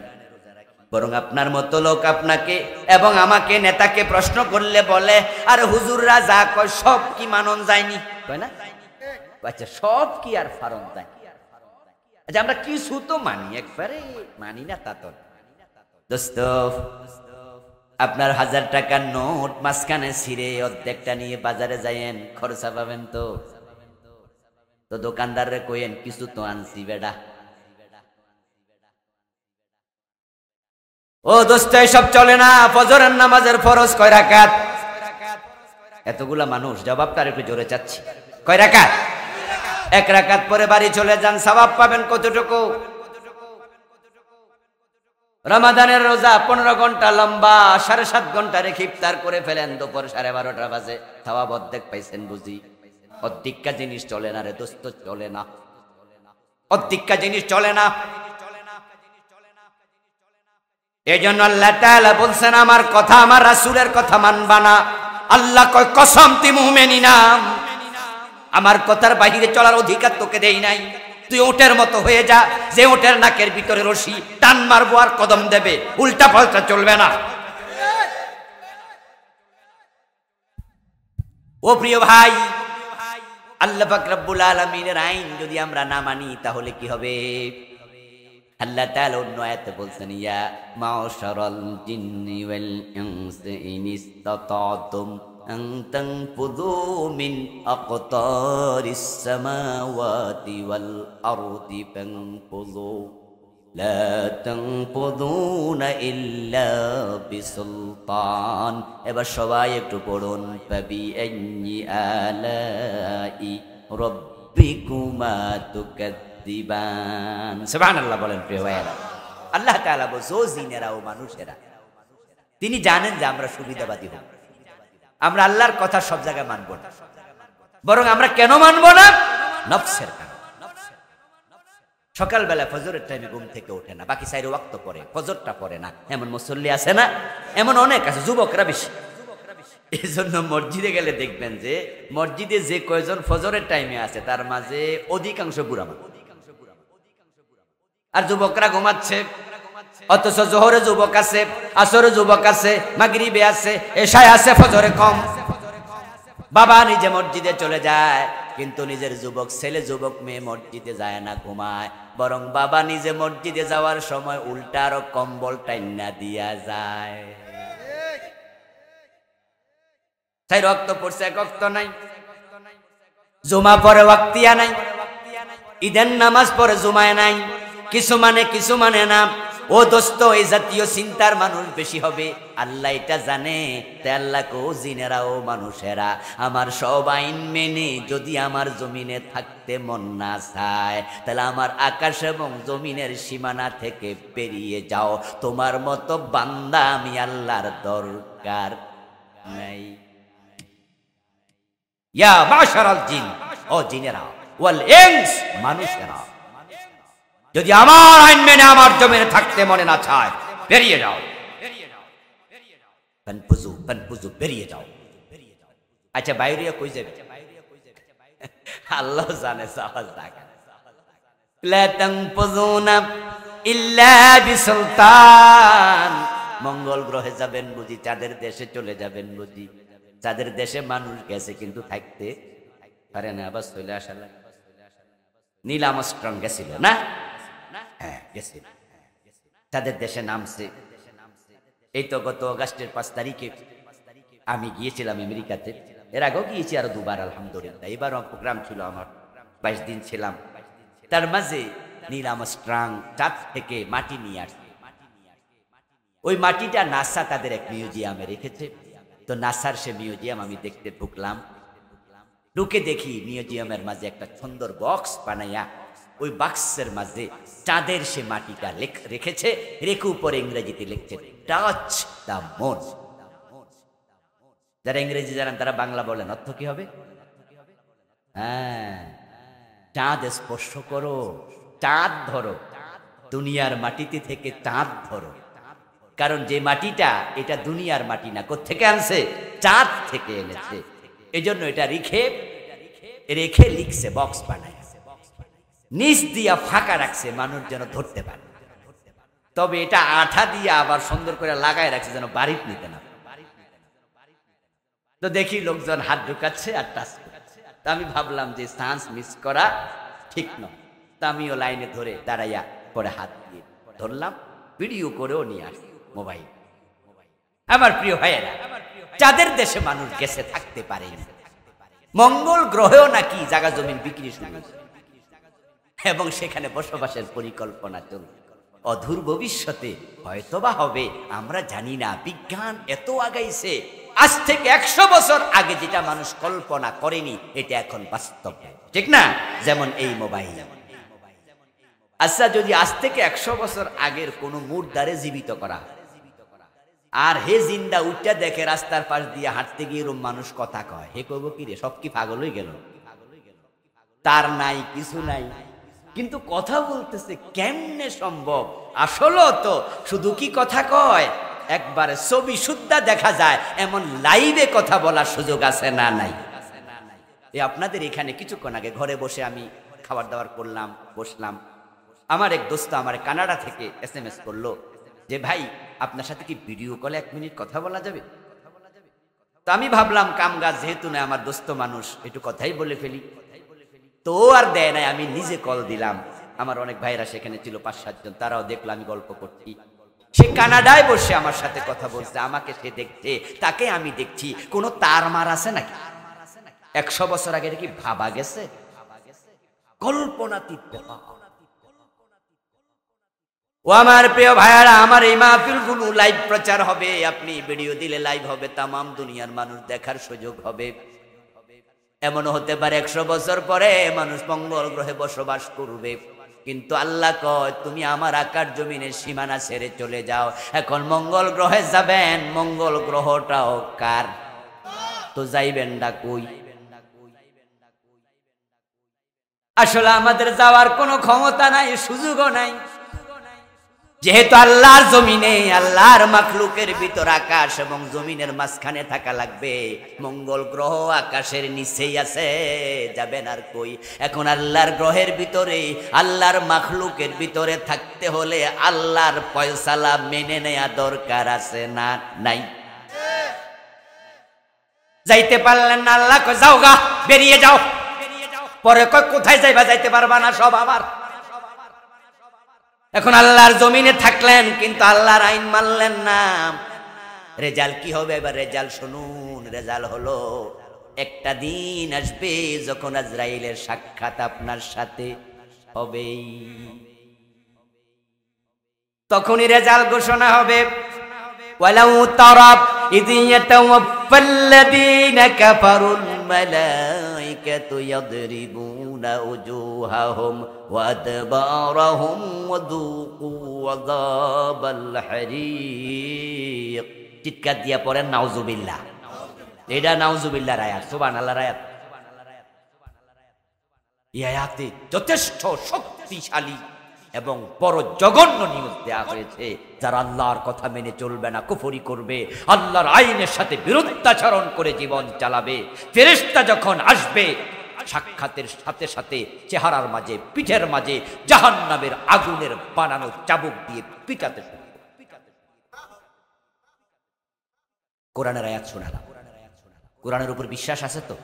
বরং আপনার মতো লোক আপনাকে এবং আমাকে নেতাকে প্রশ্ন করলে বলে, আর হুজুররা যা কয় সব কি মানন যায়নি, কয় না? আচ্ছা, সব কি আর ফারন যায়? আচ্ছা, আমরা কিছু তো মানি, একবারে মানি না তা তো। দোস্ত, আপনার 1000 টাকার নোট মাঝখানে ছিঁড়ে অর্ধেকটা নিয়ে বাজারে যাইয়েন, খরচা পাবেন তো? তো দোকানদাররে কইেন কিছু তো আনছি বেডা। ও দোস্ত, এসব চলে না। ফজরের নামাজের ফরজ কয় রাকাত? এতগুলা মানুষ, জবাবটা একটু জোরে চাচ্ছি। কয় রাকাত? 1 রাকাত পরে বাড়ি চলে যান, সওয়াব পাবেন কতটুকু? রমাদানের রোজা 15 ঘন্টা লম্বা, 7.5 ঘন্টা রেখে ইফতার করে ফেলেন, দুপুর 12:30 বাজে, সওয়াব অর্ধেক পাইছেন বুঝি? অর্ধেকটা জিনিস চলে না রে দোস্ত, চলে না। অর্ধেকটা জিনিস চলে না। এই জন্য আল্লাহ তাআলা বলছেন, আমার কথা, আমার রাসূলের কথা মানবা না। আল্লাহ কয়, কসম তি মুমিনিনা, আমার কথার বাইরে চলার অধিকার তোকে দেই নাই। তুই ওটের মতো হয়ে যা, যে ওটের নাকের ভিতরে রশি, টান মারবো আর কদম দেবে, উল্টা পাল্টা চলবে না। ও প্রিয় ভাই, আল্লাহ পাক রব্বুল আলামিনের আইন যদি আমরা না মানি তাহলে কি হবে? আল্লাহ তাআলা অন্য আয়াতে বলছেন, ইয়া মাশারাল জিন্নি ওয়াল ইনসি ইন ইসতাতাতুম আন তানফুযু মিন আকতারিস সামাওয়াতি ওয়াল আরদি ফানফুযু লা তানফুযুনা ইল্লা বিসুলতান। এবার সবাই একটু পড়ুন, ফাবি আইয়ি আলাই রাব্বিকুমা তুকাদ্দিবান। সুবহানাল্লাহ বলেন প্রিয় ভাইয়েরা। আল্লাহ তাআলা বলছে, ও জিনেরা ও মানুষেরা, তিনি জানেন যে আমরা সুবিধাবাদী হব, আমরা আল্লাহর কথা সব জায়গায় মানব না। বরং আমরা কেন মানব না? নফসের কারণে। সকালবেলা ফজরের টাইমে ঘুম থেকে ওঠে না, বাকি 4 ওয়াক্ত পড়ে, ফজরটা পড়ে না, এমন মুসল্লি আছে না? এমন অনেক আছে, যুবকরা বেশি। এই জন্য মসজিদে গেলে দেখবেন যে মসজিদে যে কয়জন ফজরের টাইমে আছে তার মাঝে অধিকাংশ বুড়া মানুষ, আর যুবকরা ঘুমাচ্ছে। অথচ জোহরে যুবক আছে, আসরে যুবক আছে, মাগরিবে আছে, এশায় আছে, ফজরে কম। বাবা নিজে মসজিদে চলে যায়, কিন্তু নিজের যুবক ছেলে, যুবক মেয়ে মসজিদে যায় না, ঘুমায়। বরং বাবা নিজে মসজিদে যাওয়ার সময় উল্টা আরো কম্বল টাইনা দিয়া যায়। 4 ওয়াক্ত পড়ছে, 1 ওয়াক্ত নাই। জুমা পরে ওয়াক্তিয়া নাই, ঈদের নামাজ পরে জুমায় নাই। কিছু মানে না। ও দোস্ত, এই জাতীয় চিন্তার মানুষ বেশি হবে, আল্লাহ এটা জানে। তাই আল্লাহ কো, জিনেরা ও মানুষেরা, আমার সব আইন মেনে যদি আমার জমিনে থাকতে মন না চায়, তাহলে আমার আকাশ এবং জমিনের সীমানা থেকে পেরিয়ে যাও। তোমার মতো বান্দা আমি আল্লাহর দরকার নাই। ইয়া মাশারাল জিন, ও জিনেরা, ওয়াল ইনস, মানুষেরা, যদি আমার আইন মেনে আমার জমিনে থাকতে মনে না চায়, বেরিয়ে যাও। ফানফুযু, বেরিয়ে যাও। আচ্ছা, বাইরে কই যাবে? আল্লাহ জানে সাহস জায়গা। লা তানফুযুনা ইল্লা বিসুলতান। মঙ্গল গ্রহে যাবেন বুঝি? চাঁদের দেশে চলে যাবেন বুঝি? চাঁদের দেশে মানুষ গেছে কিন্তু থাকতে পারে না, আবার চলে আসা লাগে। নীল আর্মস্ট্রং গেছিল না? হ্যাঁ, গেছিল, চাঁদের দেশে নামছে। এই তো গত আগস্টের 5 তারিখে আমি গিয়েছিলাম আমেরিকাতে। এর আগেও গিয়েছি আরো 2 বার, আলহামদুলিল্লাহ। এবারও প্রোগ্রাম ছিল আমার, 22 দিন ছিলাম। তার মাঝে নীল আর্মস্ট্রং চাঁদ থেকে মাটি নিয়ে আসছে। ওই মাটিটা নাসা তাদের এক মিউজিয়ামে রেখেছে। তো নাসার সে মিউজিয়াম আমি দেখতে ঢুকলাম। ঢুকে দেখি মিউজিয়ামের মাঝে একটা সুন্দর বক্স বানাইয়া, ওই বাক্সের মাঝে চাঁদের সে মাটিটা রেখেছে, রেখে উপরে ইংরেজিতে লিখছে, টাচ দ্য মুন। যারা ইংরেজি জানেন তারা বাংলা বলেন, অর্থ কি হবে? হ্যাঁ, চাঁদ স্পর্শ করো, চাঁদ ধরো, দুনিয়ার মাটিতে থেকে চাঁদ ধরো। কারণ যে মাটিটা, এটা দুনিয়ার মাটি না, কোত্থেকে আনছে? চাঁদ থেকে এনেছে। এই জন্য এটা রেখে লিখছে, বক্স বানায়, নিচ দিয়া ফাঁকা রাখছে, মানুষ যেন ধরতে পারে। তবে এটা আঠা দিয়ে আবার সুন্দর করে লাগায় রাখছে যেন বাড়িত নিতে না। তো দেখি লোকজন হাত ঢুকাচ্ছে আর টাচ করছে। তা আমি ভাবলাম যে চান্স মিস করা ঠিক নয়। তা আমিও লাইনে ধরে দাঁড়াইয়া পরে হাত দিয়ে ধরলাম, ভিডিও করেও নিয়ে আসি মোবাইল। আমার প্রিয় ভাইয়েরা, যাদের দেশে মানুষ গেছে থাকতে পারেনি, মঙ্গল গ্রহেও নাকি জায়গা জমিন বিক্রি শুরু হয়েছে এবং সেখানে বসবাসের পরিকল্পনা চলছে। অদূর ভবিষ্যতে হয়তোবা হবে, আমরা জানি না। বিজ্ঞান এত আগাইছে, আজ থেকে 100 বছর আগে যেটা মানুষ কল্পনা করেনি এটা এখন বাস্তব, ঠিক না? যেমন এই মোবাইল। আচ্ছা, যদি আজ থেকে 100 বছর আগের কোন মুর্দারে জীবিত করা আর হে জিন্দা উঠটা দেখে রাস্তার পাশ দিয়ে হাঁটতে গিয়ে এরকম মানুষ কথা কয়, হে কইব কি রে, সব কি পাগল হয়ে গেল? তার নাই কিছু নাই, কিন্তু কথা বলতেছে, কেমনে সম্ভব? আসলে তো শুধু কি কথা কয়, একবারে ছবি সুদ্ধা দেখা যায় এমন লাইভে কথা বলার সুযোগ আছে না নাই? আপনাদের এখানে কিছুক্ষণ আগে ঘরে বসে আমি খাবার দাবার করলাম, বসলাম। আমার এক দোস্ত আমার কানাডা থেকে SMS করলো যে ভাই আপনার সাথে কি ভিডিও কলে 1 মিনিট কথা বলা যাবে? তো আমি ভাবলাম কামগাছ যেহেতু না, আমার দোস্ত মানুষ, একটু কথাই বলে ফেলি। তো আর দেয় নাই, আমি নিজে কল দিলাম। আমার অনেক ভাইরা সেখানে ছিল, 5-7 জন, তারাও দেখলো আমি গল্প করছি। সে কানাডায় বসে আমার সাথে কথা বলছে, আমাকে সে দেখছে, তাকে আমি দেখছি। কোনো তার মার আছে নাকি? 100 বছর আগে কি ভাবা গেছে? কল্পনাতীত ব্যাপার। ও আমার প্রিয় ভাইয়ারা, আমার এই মাহফিলগুলো লাইভ প্রচার হবে, আপনি ভিডিও দিলে লাইভ হবে, তামাম দুনিয়ার মানুষ দেখার সুযোগ হবে। এমনও হতে পারে 100 বছর পরে মানুষ মঙ্গল গ্রহে বসবাস করবে, কিন্তু আল্লাহ কয় তুমি আমার আকার জমিনের সীমানা ছেড়ে চলে যাও। এখন মঙ্গল গ্রহে যাবেন, মঙ্গল গ্রহটাও কার? তো যাইবেন না কই? আসলে আমাদের যাওয়ার কোনো ক্ষমতা নাই, সুযোগও নাই। যেহেতু আল্লাহর জমিনে, আল্লাহর মাখলুকের ভিতর আকাশ এবং জমিনের মাঝখানে থাকা লাগবে। মঙ্গল গ্রহ আকাশের নিচেই আছে, যাবেন আর কই? এখন আল্লাহর গ্রহের ভিতরে, আল্লাহর মাখলুকের ভিতরে থাকতে হলে আল্লাহর ফয়সালা মেনে নেওয়া দরকার আছে না নাই? যাইতে পারলেন না, আল্লাহ কয় যাও গা, বেরিয়ে যাও। পরে কয় কোথায় যাইবা? যাইতে পারবা না, সব আমার। এখন আল্লাহর জমিনে থাকলেন কিন্তু আল্লাহর আইন মানলেন না। রেজাল্ট কি হবে? এবার রেজাল্ট শুনুন। রেজাল্ট হলো, একটা দিন আসবে যখন আজরাইলের সাক্ষাৎ আপনার সাথে হবে, তখনই রেজাল্ট ঘোষণা হবে। ওয়ালাউ তারা ইয ইয়াতাওয়াফাল্লাযীনা কাফারুল মালাইকাতু ইয়াদরিবুনা উজুহাহুম ওয়া আদবারহুম ওয়া যুকু আযাবাল হারিক। চিৎকার দিয়া পড়েন নাউজুবিল্লাহ। এটা নাউজুবিল্লাহর আয়াত, সুবহানাল্লাহর আয়াত। এই আয়াতে যথেষ্ট শক্তিশালী এবং বড় জঘন্য নিউজ দেওয়া হয়েছে। যারা আল্লাহর কথা মেনে চলবে না, কুফরি করবে, আল্লাহর আইনের সাথে বিরুদ্ধাচরণ করে জীবন চালাবে, ফেরেশতা যখন আসবে সাক্ষাতের সাথে সাথে চেহারার মাঝে, পিঠের মাঝে জাহান্নামের আগুনের বানানো চাবুক দিয়ে পিটাতে শুরু। কোরআনের আয়াত শোনালাম। কোরআনের উপর বিশ্বাস আছে তো?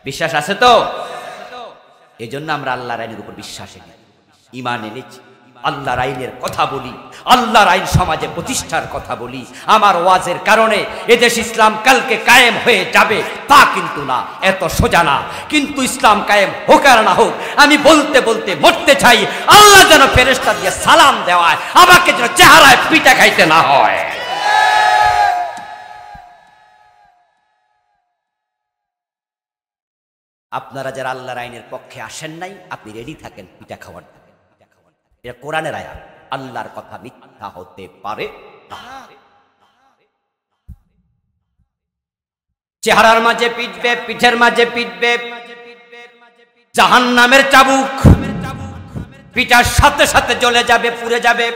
বিশ্বাস আছে তো? এই জন্য আমরা আল্লাহর আইনের উপর বিশ্বাস এনেছি, ঈমান এনেছি। আল্লাহর আইনের কথা বলি, আল্লাহর আইন সমাজে প্রতিষ্ঠার কথা বলি। আমার ওয়াজের কারণে এদেশ ইসলাম কালকে কায়েম হয়ে যাবে তা কিন্তু না, এত সোজা না। কিন্তু ইসলাম কায়েম হোক আর না হোক, আমি বলতে বলতে মরতে চাই, আল্লাহ যেন ফেরেশতা দিয়ে সালাম দেওয়ায়, আমাকে যেন চেহারায় পিটা খাইতে না হয়। আপনারা যারা আল্লাহর আইনের পক্ষে আসেন নাই, আপনি রেডি থাকেন পিটা খাওয়ার। এটা কোরআনের আয়াত, আল্লাহর কথা মিথ্যা হতে পারে না। চেহারার মাঝে পিটবে, পিঠের মাঝে পিটবে, জাহান্নামের চাবুক পিটার সাথে সাথে জ্বলে যাবে, পুড়ে যাবে।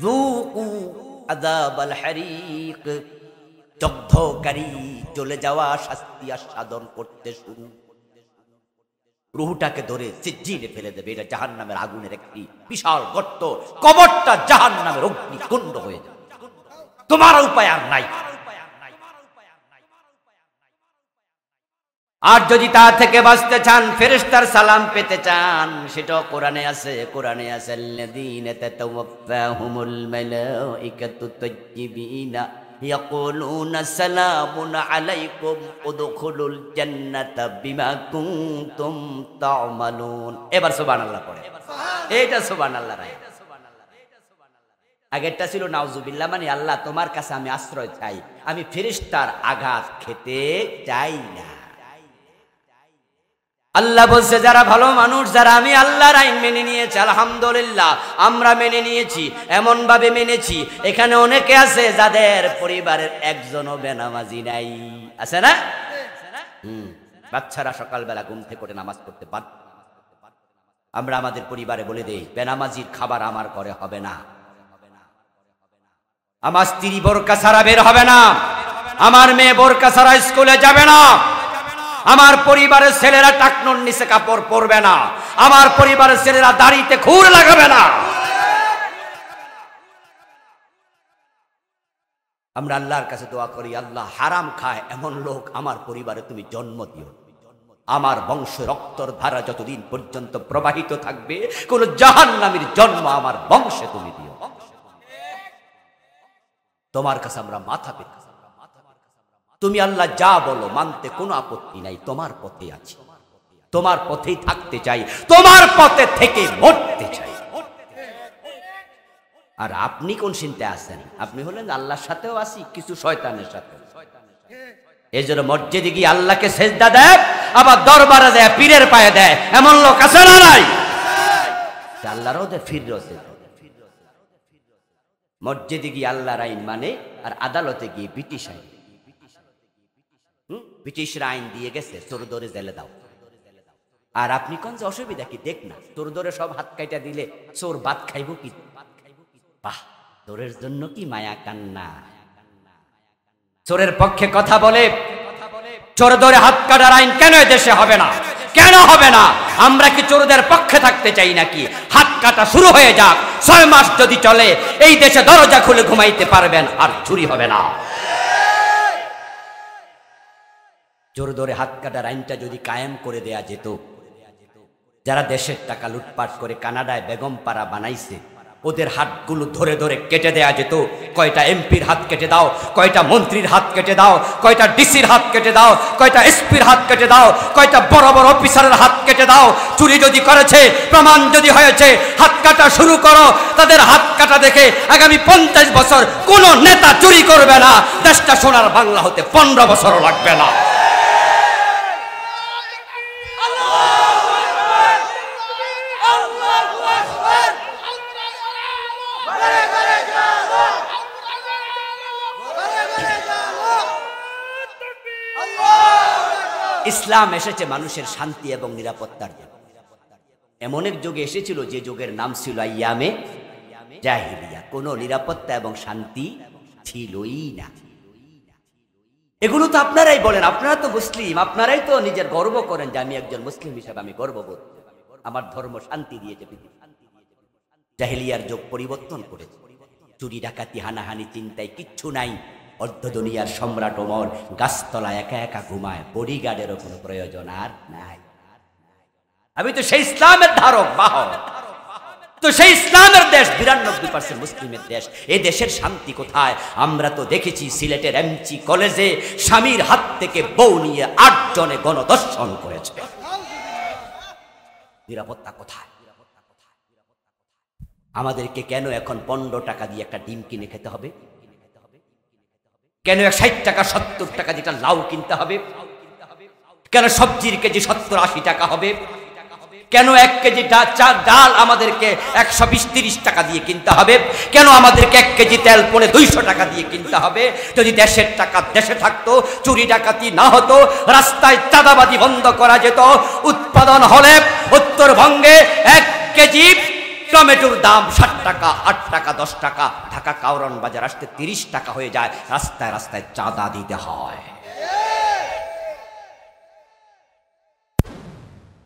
যুকু আযাবাল হারিক, দগ্ধকারী জ্বলে যাওয়া শাস্তি আস্বাদন করতে শুরু। রুহুটাকে ধরে সিজ্জিনে ফেলে দেবে। এটা জাহান্নামের আগুনের একটি বিশাল গর্ত, কবরটা জাহান্নামের অগ্নিকুণ্ড হয়ে যাবে। তোমার উপায় আর নাই। আর যদি তা থেকে বাঁচতে চান, ফেরেশতার সালাম পেতে চান, সেটাও কোরআনে আছে। কোরআনে আছে আল্লাযীনা তাতাওয়াফাহুমুল মালাঈকাতু তাজ্জিবিনা ইয়াকুলুনা সালামুন আলাইকুম উদখুলুল জান্নাতা বিমা কুনতুম তা'মালুন। এবার সুবহানাল্লাহ পড়ে। এইটা সুবহানাল্লাহ রায়। আগেরটা ছিল নাউজুবিল্লাহ, মানে আল্লাহ তোমার কাছে আমি আশ্রয় চাই, আমি ফেরেশতার আঘাত খেতে চাই না। আল্লাহ বলছে যারা ভালো মানুষ, যারা আমি আল্লাহর আইন মেনে নিয়েছে, আলহামদুলিল্লাহ আমরা মেনে নিয়েছি, এমন ভাবে মেনেছি। এখানে অনেকে আছে যাদের পরিবারের একজনও বেনামাজি নাই, আছে না? বাচ্চারা সকালবেলা ঘুম থেকে উঠে নামাজ পড়তে বাধ্য। আমরা আমাদের পরিবারে বলে দেই, বেনামাজির খাবার আমার ঘরে হবে না, আমার স্ত্রী বোরকা ছাড়া বের হবে না, আমার মেয়ে বোরকা ছাড়া স্কুলে যাবে না, আমার পরিবারের ছেলেরা টাকনোর নিচে কাপড় পরবে না, আমার পরিবারের ছেলেরা দাড়িতে খুর লাগাবে না। আমরা আল্লাহর কাছে দোয়া করি, আল্লাহ হারাম খায় এমন লোক আমার পরিবারে তুমি জন্ম দিও। আমার বংশ রক্তর ধারা যতদিন পর্যন্ত প্রবাহিত থাকবে, কোন জাহান্নামীর জন্ম আমার বংশে তুমি দিও। তোমার কাছে আমরা মাথা পেতে, তুমি আল্লাহ যা বলো মানতে কোনো আপত্তি নাই, তোমার পথে আছি, তোমার পথেই থাকতে চাই, তোমার পথে থেকে মরতে চাই। আর আপনি কোন চিন্তায় আছেন? আপনি হলেন আল্লাহর সাথেও আছি, কিছু শয়তানের সাথে। এই জন্য মসজিদে গিয়ে আল্লাহকে সেজদা দেয়, আবার দরবারে দেয় পীরের পায়ে দেয়, এমন লোক আছে না নাই? আল্লাহরও দেয়, ফিরও দেয়। মসজিদে গিয়ে আল্লাহর আইন মানে, আর আদালতে গিয়ে ব্রিটিশ আইন। ব্রিটিশরা আইন দিয়ে গেছে চোর ধরে জেলে দাও, আর আপনি কোন যে অসুবিধা কি? দেখ না, চোর ধরে সব হাত কাইটা দিলে চোর ভাত খাইব কি? বাহ, চোরের জন্য কি মায়া কান্না। চোরের পক্ষে কথা বলে, চোর ধরে হাত কাটার আইন কেন দেশে হবে না? কেন হবে না? আমরা কি চোরদের পক্ষে থাকতে চাই নাকি? হাত কাটা শুরু হয়ে যাক, 6 মাস যদি চলে এই দেশে দরজা খুলে ঘুমাইতে পারবেন, আর চুরি হবে না। চোর ধরে হাত কাটার আইনটা যদি কায়েম করে দেয়া যেত, যারা দেশের টাকা লুটপাট করে কানাডায় বেগম পাড়া বানাইছে, ওদের হাতগুলো ধরে ধরে কেটে দেয়া যেত। কয়টা এমপির হাত কেটে দাও, কয়টা মন্ত্রীর হাত কেটে দাও, কয়টা ডিসির হাত কেটে দাও, কয়টা এসপির হাত কেটে দাও, কয়টা বড় বড় অফিসারের হাত কেটে দাও। চুরি যদি করেছে, প্রমাণ যদি হয়েছে, হাত কাটা শুরু করো। তাদের হাত কাটা দেখে আগামী 50 বছর কোন নেতা চুরি করবে না। দেশটা সোনার বাংলা হতে 15 বছরও লাগবে না। ইসলাম এসেছে মানুষের শান্তি এবং নিরাপত্তার জন্য। এমন এক যুগে এসেছিল যে যুগের নাম ছিল আইয়ামে জাহিলিয়া। কোনো নিরাপত্তা এবং শান্তি ছিলই না। এগুলো তো আপনারাই বলেন, আপনারা তো মুসলিম, আপনারাই তো নিজের গর্ব করেন যে আমি একজন মুসলিম হিসেবে আমি গর্ববোধ, আমার ধর্ম শান্তি দিয়েছে পৃথিবী। জাহিলিয়ার যুগ পরিবর্তন করেছে। চুরি ডাকাতি হানাহানি চিন্তায় কিচ্ছু নাই। অর্ধ দুনিয়ার সম্রাট ওমর গাছতলায় একা একা ঘুমায়, বডিগার্ডেরও কোনো প্রয়োজন আর নাই। আমি তো সেই ইসলামের ধারক বাহক, তো সেই ইসলামের দেশ, 92% মুসলিমের দেশ। এই দেশের শান্তি কোথায়? আমরা তো দেখেছি সিলেটের এমজি কলেজে স্বামীর হাত থেকে বউ নিয়ে 8 জনে গণধর্ষণ করেছে। নিরাপত্তা কোথায়? আমাদেরকে কেন এখন 15 টাকা দিয়ে একটা ডিম কিনে খেতে হবে? কেন 60 টাকা 70 টাকা যেটা লাউ কিনতে হবে? কেন সবজির কেজি 70-80 টাকা হবে? কেন 1 কেজি ডাল আমাদেরকে 120-30 টাকা দিয়ে কিনতে হবে? কেন আমাদেরকে 1 কেজি তেল 200 টাকা দিয়ে কিনতে হবে? যদি দেশের টাকা দেশে থাকতো, চুরি ডাকাতি না হতো, রাস্তায় চাঁদাবাজি বন্ধ করা যেত, উৎপাদন হলে উত্তরবঙ্গে 1 কেজি টমেটোর দাম 60 টাকা, 8 টাকা, 10 টাকা, ঢাকা কাউরন বাজার আসতে 30 টাকা হয়ে যায়। রাস্তায় রাস্তায় চাঁদা দিতে হয়।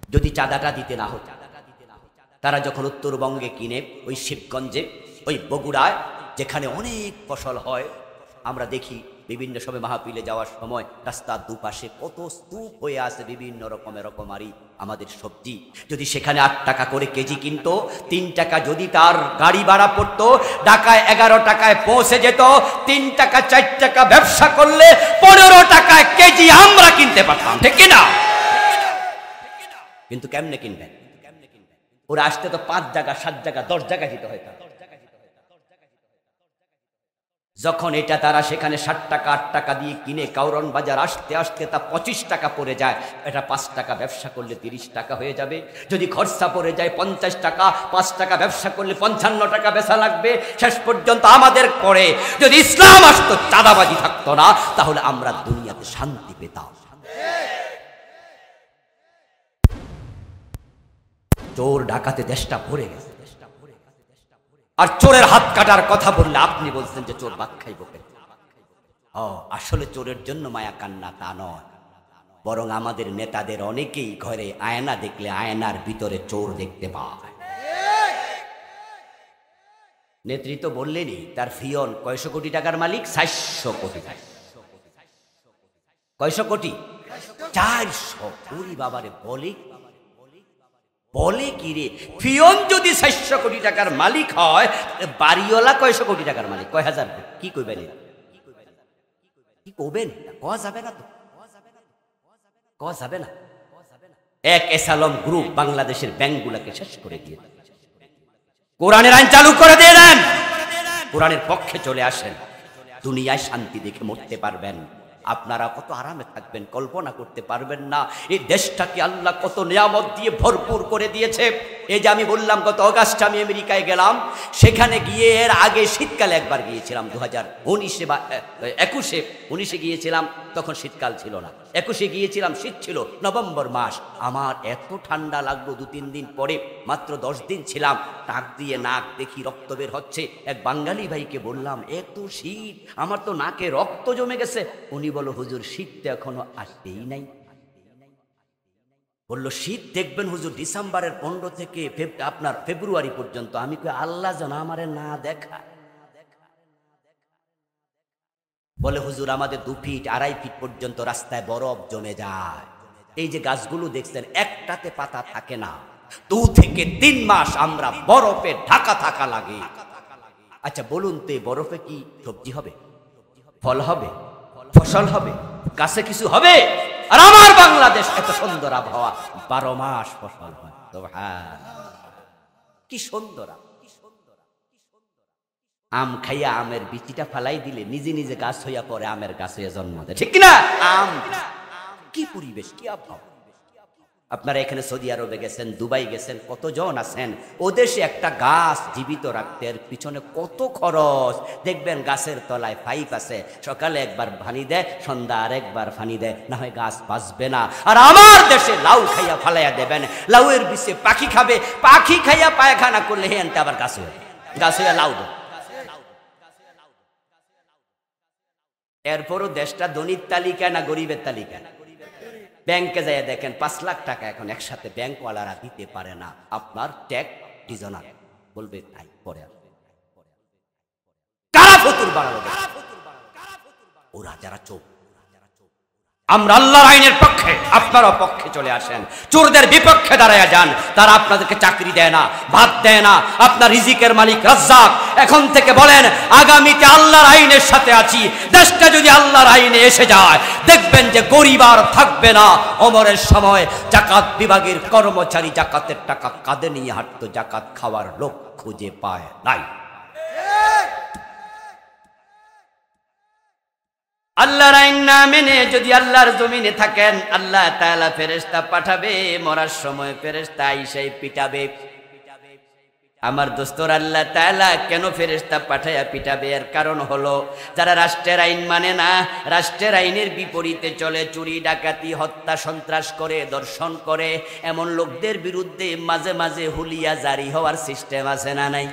যদি চাঁদাটা দিতে না হতো, তারা যখন উত্তরবঙ্গে কিনে ওই শিবগঞ্জে, ওই বগুড়ায় যেখানে অনেক ফসল হয়, আমরা দেখি বিভিন্ন সময় মাহফিলে যাওয়ার সময় রাস্তার দুপাশে কত স্তূপ হয়ে আছে বিভিন্ন রকমারি আমাদের সবজি। যদি সেখানে 8 টাকা করে কেজি কিনতো, 3 টাকা যদি তার গাড়ি ভাড়া পড়তো, ঢাকায় 11 টাকায় পৌঁছে যেত, 3 টাকা 4 টাকা ব্যবসা করলে 15 টাকায় কেজি আমরা কিনতে পারতাম, ঠিক কিনা? কিন্তু কেমনে কিনবেন? ওরা আসতে তো 5 জায়গা 7 জায়গা 10 জায়গা দিতে হয়তো। যখন এটা তারা সেখানে 60 টাকা 8 টাকা দিয়ে কিনে কাউরন বাজার আসতে আসতে তা 25 টাকা পড়ে যায়, এটা 5 টাকা ব্যবসা করলে 30 টাকা হয়ে যাবে। যদি খরচা পড়ে যায় 50 টাকা, 5 টাকা ব্যবসা করলে 55 টাকা বেচা লাগবে। শেষ পর্যন্ত আমাদের পরে যদি ইসলাম আসতো, চাঁদাবাজি থাকতো না, তাহলে আমরা দুনিয়াতে শান্তি পেতাম। চোর ডাকাতে দেশটা ভরে গেছে। আর চোরের হাত কাটার কথা বললে আপনি বলছেন যে চোর ভাত খাইব। আসলে চোরের জন্য মায়া কান্না তা নয়, বরং আমাদের নেতাদের অনেকেই ঘরে আয়না দেখলে আয়নার ভিতরে চোর দেখতে পায়। নেতৃত্ব বললেনই তার ফিয়ন কয়শো কোটি টাকার মালিক, 400 কোটি টাকা। কয়শো কোটি? 400। ওরে বাবারে, বলে কি রে? ফিয়ন যদি 400 কোটি টাকার মালিক হয়, বাড়িওয়ালা কয়শো কোটি টাকার মালিক, কয় হাজার কোটি? কি কইবেন? কি কইবেন? কওয়া যাবে না তো, কওয়া যাবে না। এক এসালম গ্রুপ বাংলাদেশের ব্যাংকগুলোকে শেষ করে দিয়ে কোরআনের আইন চালু করে দিয়ে দেন। কোরআনের পক্ষে চলে আসেন, দুনিয়ায় শান্তি দেখে মরতে পারবেন। আপনারা কত আরামে থাকবেন কল্পনা করতে পারবেন না। এই দেশটাকে আল্লাহ কত নিয়ামত দিয়ে ভরপুর করে দিয়েছে। এই যে আমি বললাম গত অগাস্টে আমি আমেরিকায় গেলাম, সেখানে গিয়ে এর আগে শীতকালে একবার গিয়েছিলাম 2019 বা 21-19 গিয়েছিলাম, তখন শীতকাল ছিল না। 21 গিয়েছিলাম, শীত ছিল, নভেম্বর মাস। আমার এত ঠান্ডা লাগলো, 2-3 দিন পরে, মাত্র 10 দিন ছিলাম, নাক দিয়ে নাক দেখি রক্ত বের হচ্ছে। এক বাঙালি ভাইকে বললাম, এত শীত, আমার তো নাকে রক্ত জমে গেছে। উনি বলল, হুজুর শীত তো এখনো আসতেই নাই। বললো, শীত দেখবেন হুজুর ডিসেম্বরের 15 থেকে আপনার ফেব্রুয়ারি পর্যন্ত। আমি কই, আল্লাহ যেন আমারে না দেখা। বলে, হুজুর আমাদের 2 ফিট 2.5 ফিট পর্যন্ত রাস্তায় বরফ জমে যায়। এই যে গাছগুলো দেখছেন, একটাতে পাতা থাকে না। 2 থেকে 3 মাস আমরা বরফে ঢাকা থাকা লাগে। আচ্ছা বলুন তো, বরফে কি সবজি হবে, ফল হবে, ফসল হবে, গাছে কিছু হবে? আর আমার বাংলাদেশ এত সুন্দর আবহাওয়া, 12 মাস ফসল হয়। তো কি সুন্দর! আম খাইয়া আমের বিচিটা ফালাই দিলে নিজে নিজে গাছ হইয়া পরে আমের গাছ হইয়া জন্ম দেয়, ঠিক কিনা? আম কি পরিবেশ, কি আবহাওয়া! আপনারা এখানে সৌদি আরবে গেছেন, দুবাই গেছেন, কতজন আছেন, ও দেশে একটা গাছ জীবিত রাখতে এর পিছনে কত খরচ। দেখবেন গাছের তলায় পাইপ আছে, সকালে একবার পানি দেয়, সন্ধ্যা আর একবার পানি দেয়, না হয় গাছ বাঁচবে না। আর আমার দেশে লাউ খাইয়া ফালাইয়া দেবেন, লাউয়ের বিষে পাখি খাবে, পাখি খাইয়া পায়খানা করলে হেনটা আবার গাছ হইয়া লাউ দেয়। এরপরও দেশটা ধনীর তালিকা না গরিবের তালিকা? ব্যাংকে যাইয়া দেখেন 5 লাখ টাকা এখন একসাথে ব্যাংকওয়ালারা দিতে পারে না। আপনার ট্যাক্স ডিজনার বলবে, তাই পরে আসবে। কারা ফতুর বাড়ালো? ওরা যারা চোখ। আমরা আল্লাহর আইনের পক্ষে, আপনারা পক্ষে চলে আসেন, চোরদের বিপক্ষে দাঁড়ায়া যান। তারা আপনাদেরকে চাকরি দেয় না, ভাত দেয় না। আপনার রিজিকের মালিক রাজ্জাক। এখন থেকে বলেন, আগামীতে আল্লাহর আইনের সাথে আছি। দেশটা যদি আল্লাহর আইনে এসে যায়, দেখবেন যে গরিব আর থাকবে না। ওমরের সময় জাকাত বিভাগের কর্মচারী জাকাতের টাকা কাঁধে নিয়ে হাঁটতো, জাকাত খাওয়ার লোক খুঁজে পায় নাই। আল্লাহর আইন না মেনে যদি আল্লাহর জমিনে থাকেন, আল্লাহ তাআলা ফেরেশতা পাঠাবে, মরার সময় ফেরেশতা আইসাই পিটাবে। আমার দোস্তর, আল্লাহ তাআলা কেন ফেরেশতা পাঠায়া পিটাবে? এর কারণ হলো, যারা রাষ্ট্রের আইন মানে না, রাষ্ট্রের আইনের বিপরীতে চলে, চুরি ডাকাতি হত্যা সন্ত্রাস করে, দর্শন করে, এমন লোকদের বিরুদ্ধে মাঝে মাঝে হুলিয়া জারি হওয়ার সিস্টেম আছে না নাই?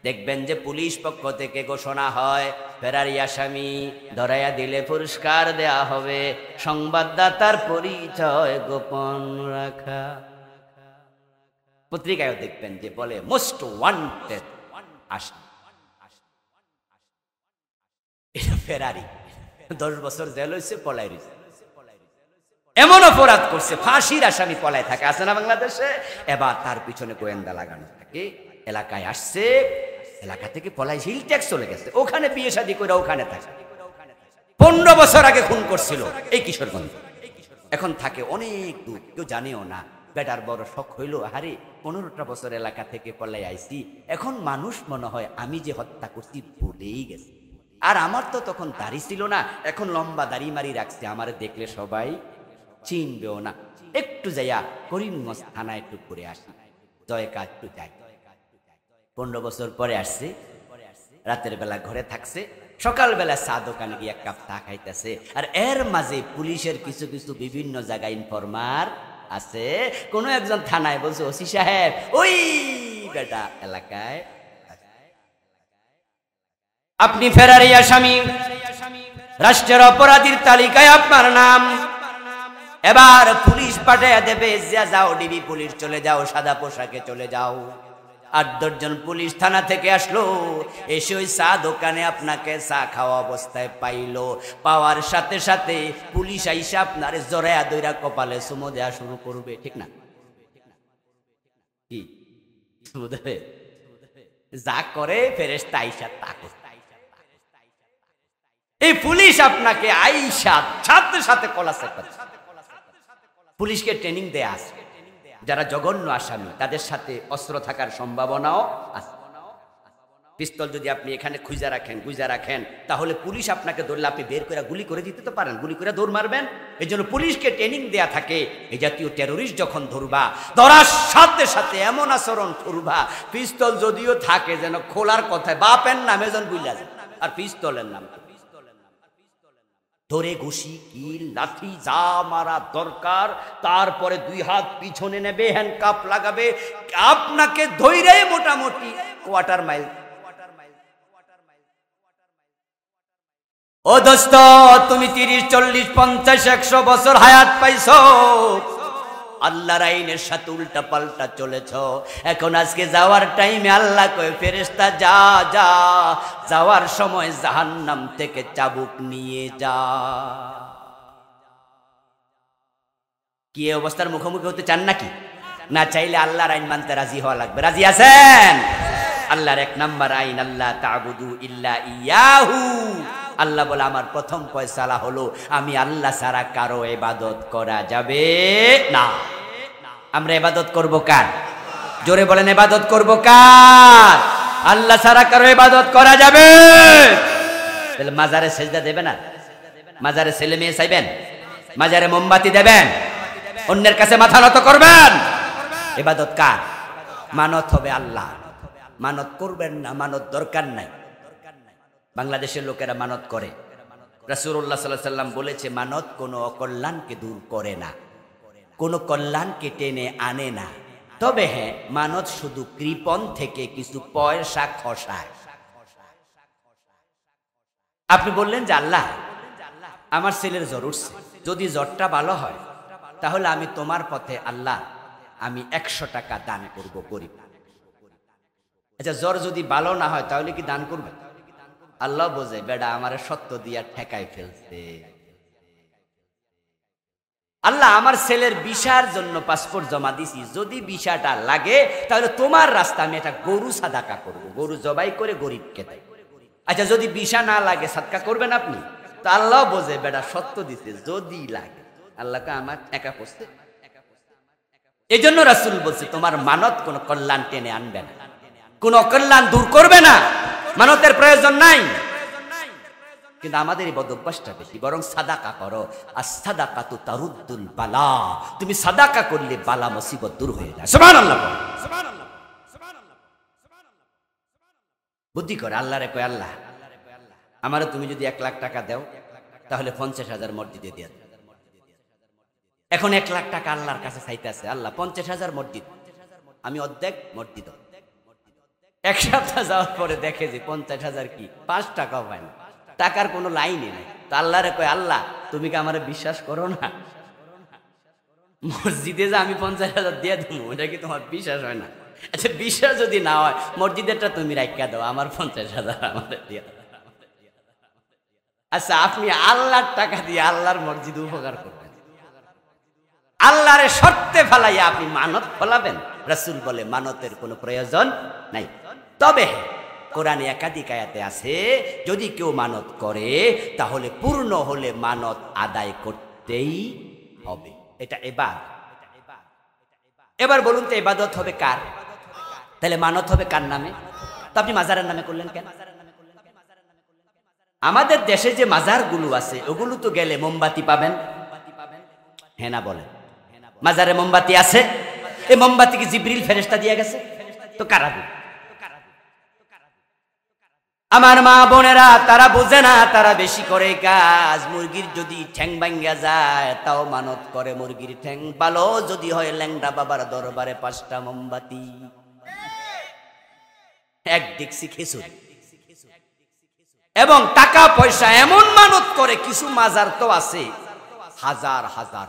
দেখবেন যে পুলিশ পক্ষ থেকে ঘোষণা হয় ফেরারি আসামি ধরাইয়া দিলে পুরস্কার দেয়া হবে, সংবাদদাতার পরিচয় গোপন রাখা। পত্রিকায় দেখবেন যে বলে মোস্ট ওয়ান্টেড আসামি, এটা ফেরারি 10 বছর জেল হয়েছে, পলাই রয়েছে। এমন অপরাধ করছে, ফাঁসির আসামি পলাই থাকে, আছে না বাংলাদেশে? এবার তার পিছনে গোয়েন্দা লাগানো থাকে, এলাকায় আসছে, এলাকা থেকে পলাই, হিল ট্যাক্স চলে গেছে, ওখানে বিয়ে শাদী করে ওখানে থাকে। 15 বছর আগে খুন করছিল এই কিশোরগঞ্জ, এখন থাকে অনেক দূর, কেউ জানেও না। বেটার বড় শখ হইল, আরে 15টা বছর এলাকা থেকে পলাই আইছি, এখন মানুষ মনে হয় আমি যে হত্যা করছি ভুলেই গেছে। আর আমার তো তখন দাড়ি ছিল না, এখন লম্বা দাড়ি মারি রাখছে, আমার দেখলে সবাই চিনবেও না। একটু যাইয়া করিমগঞ্জ থানায় একটু ঘুরে আসি, জয়কা একটু যাই। 15 বছর পরে আসছে, রাতের বেলা ঘরে থাকছে, সকালবেলা চা দোকানে গিয়ে 1 কাপ চা খাইতেছে। আর এর মাঝে পুলিশের কিছু কিছু বিভিন্ন জায়গায় ইনফরমার আছে, কোনো একজন থানায় বলছে, ওসি সাহেব ওই বেটা এলাকায় আপনি ফেরারি আসামি, রাষ্ট্রের অপরাধীর তালিকায় আপনার নাম। এবার পুলিশ পাঠিয়ে দেবে, যাও ডিবি পুলিশ, চলে যাও, সাদা পোশাকে চলে যাও। 8-10 জন পুলিশ থানা থেকে আসলো, এসে ওই চা দোকানে আপনাকে চা খাওয়া অবস্থায় পাইলো। পাওয়ার সাথে সাথে পুলিশ আইসা আপনার জড়ায়া দইরা কপালে চুমো দেওয়া শুরু করবে, ঠিক না? কি চুমো দেবে? যা করে ফেরেশতা আইসা তা করে। এই পুলিশ আপনাকে আইসা সাথে সাথে কলাসে করে। পুলিশকে ট্রেনিং দেয়া আছে, যারা জঘন্য আসামি তাদের সাথে অস্ত্র থাকার সম্ভাবনাও আছে। পিস্তল যদি আপনি এখানে খুঁজা রাখেন তাহলে পুলিশ আপনাকে ধরলে আপনি বের করে গুলি করে দিতে তো পারেন, গুলি করে দৌড় মারবেন। এই জন্য পুলিশকে ট্রেনিং দেয়া থাকে, এই জাতীয় টেরোরিস্ট যখন ধরবা, ধরার সাথে সাথে এমন আচরণ করবা, পিস্তল যদিও থাকে যেন খোলার কথায় বাপের নামে যেন বুঝলা যায়, আর পিস্তলের নাম ধরে ঘুষি কিল লাঠি যা মারা দরকার, তারপরে 2 হাত পিছনে নেবে, হ্যান্ডকাপ লাগাবে, আপনাকে ধৈর্যে মোটামুটি কোয়ার্টার মাইল। ও দোস্ত, তুমি 30, 40, 50, 100 বছর হায়াত পাইছো, আল্লাহর আইনের সাথে উল্টা পাল্টা চলেছ। এখন আজকে যাওয়ার টাইমে আল্লাহ কয়, ফেরেশতা যা যা, যাওয়ার সময় জাহান্নাম থেকে চাবুক নিয়ে যা। কি অবস্থার মুখোমুখি হতে চান নাকি? না চাইলে আল্লাহর আইন মানতে রাজি হওয়া লাগবে। রাজি আছেন? আল্লাহর 1 নাম্বার আইন, আল্লাহ তা'বুদু ইল্লা ইয়াহু। আল্লাহ বলে, আমার প্রথম ফয়সালা হলো আমি আল্লাহ ছাড়া কারো ইবাদত করা যাবে না। আমরা ইবাদত করব কার? জোরে বলেন, ইবাদত করব কার? আল্লাহ ছাড়া কারো ইবাদত করা যাবে? তাহলে মাজারে সেজদা দেবে না? মাজারে ছেলে মেয়ে চাইবেন? মাজারে মোমবাতি দেবেন? অন্যের কাছে মাথা নত করবেন? ইবাদত কার? মানত হবে আল্লাহ। মানত করবেন না, মানত দরকার নাই। বাংলাদেশের লোকেরা মানত করে। রাসূলুল্লাহ সাল্লাল্লাহু আলাইহি ওয়াসাল্লাম বলেছে, মানত কোনো অকল্যাণকে দূর করে না, কোনো কল্যাণকে টেনে আনে না। তবে হ্যাঁ, মানত শুধু কৃপণ থেকে কিছু পয়সা খসায়। আপনি বললেন যে আল্লাহ, আমার ছেলের জ্বর উঠছে, যদি জ্বরটা ভালো হয় তাহলে আমি তোমার পথে আল্লাহ আমি 100 টাকা দান করব গরিব। আচ্ছা, জ্বর যদি ভালো না হয় তাহলে কি দান করবে? আল্লাহ বোঝে, বেডা আমারে সত্য দিয়া ঠেকাই ফেলছে। আল্লাহ, আমার ছেলের ভিসার জন্য পাসপোর্ট জমা দিছি, যদি ভিসাটা লাগে তাহলে তোমার রাস্তা আমি একটা গরু সাদাকা করব, গরু জবাই করে গরিবকে দেয়। আচ্ছা, যদি ভিসা না লাগে সাদকা করবেন আপনি? তো আল্লাহ বোঝে, বেডা সত্য দিতে যদি লাগে। আল্লাহকে আমার একা পড়ছে। এই জন্য রাসূল বলছে, তোমার মানত কোন কল্যাণ টেনে আনবে না, কোন অকল্যাণ দূর করবে না, মানতের প্রয়োজন নাই। কিন্তু আমাদের এই বদ অভ্যাসটা বেশি, বরং সাদাকা করো। আর সাদাকাতু তারুদ্দুল বালা, তুমি সাদাকা করলে বালা মুসিবত দূর হয়ে যায়। সুবহানাল্লাহ, সুবহানাল্লাহ, সুবহানাল্লাহ। বুদ্ধি করে আল্লাহরে কয়, আল্লাহ আমারে তুমি যদি 1 লাখ টাকা দাও তাহলে 50,000 মসজিদে দিয়ে দাও। এখন 1 লাখ টাকা আল্লাহর কাছে চাইতে আছে, আল্লাহ 50,000 মসজিদ, আমি অর্ধেক মসজিদ, এক সপ্তাহ যাওয়ার পরে দেখে যে 50,000 কি 5 টাকাও পায় না, টাকার কোনো লাইনই নেই। তো আল্লাহরে কয়, আল্লাহ তুমি কি আমারে বিশ্বাস করো না? মসজিদে যে আমি 50,000 দিয়ে দেবো, এটা কি তোমার বিশ্বাস হয় না? আচ্ছা বিশ্বাস যদি না হয় মসজিদেরটা তুমি রাখিয়া দাও, আমার 50,000 আমাদের দিয়ে। আচ্ছা আপনি আল্লাহর টাকা দিয়ে আল্লাহর মসজিদ উপকার করবেন, আল্লাহরে শর্তে ফেলাইয়া আপনি মানত ফলাবেন? রাসূল বলে মানতের কোনো প্রয়োজন নাই। তবে কোরআনে একাধিক আয়াতে আছে যদি কেউ মানত করে তাহলে পূর্ণ হলে মানত আদায় করতেই হবে, এটা ইবাদত। এবার বলুন তো ইবাদত হবে কার? তাহলে মানত হবে কার নামে? তো আপনি মাজারের নামে করলেন কেন? আমাদের দেশে যে মাজারগুলো আছে ওগুলো তো গেলে মোমবাতি পাবেন, হ্যাঁ না বলেন? মাজারে মোমবাতি আছে, এই মোমবাতি কি জিবরিল ফেরেশতা দিয়ে গেছে? তো কারা দিবে? আমার মা বোনেরা তারা বোঝে না, তারা বেশি করে কাজ। মুরগির যদি ঠ্যাং ভাঙ্গা যায় তাও মানত করে মুরগির ঠ্যাং ভালো যদি হয়। ল্যাংড়া বাবার দরবারে 5টা মোমবাতি, এক ডিক্সি খিচুড়ি এবং টাকা পয়সা এমন মানত করে। কিছু মাজার তো আছে হাজার হাজার,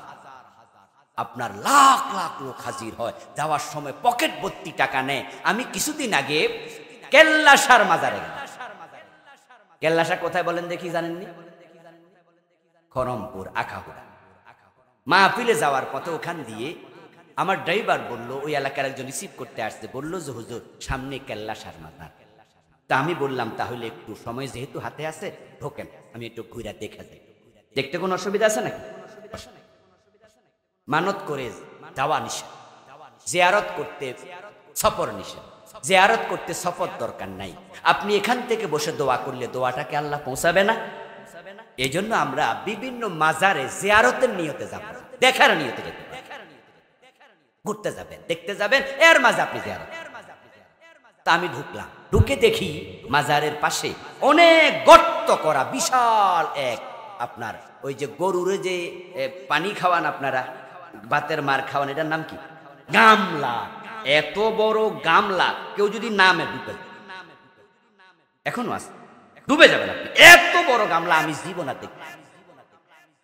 আপনার লাখ লাখ লোক হাজির হয়, যাওয়ার সময় পকেট ভর্তি টাকা নেয়। আমি কিছুদিন আগে কেল্লাসার মাজারে গেলাম। কেল্লাসা কোথায় বলেন দেখি, জানেননি? খরমপুর আখাউড়া। মাহফিলে যাওয়ার পথে ওখান দিয়ে আমার ড্রাইভার বলল, ওই এলাকার একজন রিসিভ করতে আসছে, বলল যে হুজুর সামনে কেল্লাসার মাজার। তা আমি বললাম তাহলে একটু সময় যেহেতু হাতে আছে ঢোকেন, আমি একটু ঘুরে দেখে যাই। দেখতে কোনো অসুবিধা আছে নাকি? মানত করে যাওয়া নিষেধ, জিয়ারত করতে সফর নিষেধ। জিয়ারত করতে সফর দরকার নাই। আপনি এখান থেকে বসে দোয়া করলে দোয়াটাকে আল্লাহ পৌঁছাবে না? এই জন্য আমরা বিভিন্ন মাজারে জিয়ারতের নিয়তে যাব, দেখার নিয়তে যেতে। ঘুরতে যাবেন, দেখতে যাবেন, এর মাঝে আপনি জিয়ারত। তা আমি ঢুকলাম, ঢুকে দেখি মাজারের পাশে অনেক গর্ত করা, বিশাল এক আপনার ওই যে গরুর যে পানি খাওয়ান আপনারা, ভাতের মার খাওয়ান, এটার নাম কি? গামলা। এত বড় গামলা, কেউ যদি নামে ডুবে, এখনো আছে, ডুবে যাবেন আপনি। এত বড় গামলা আমি জীবনে দেখি।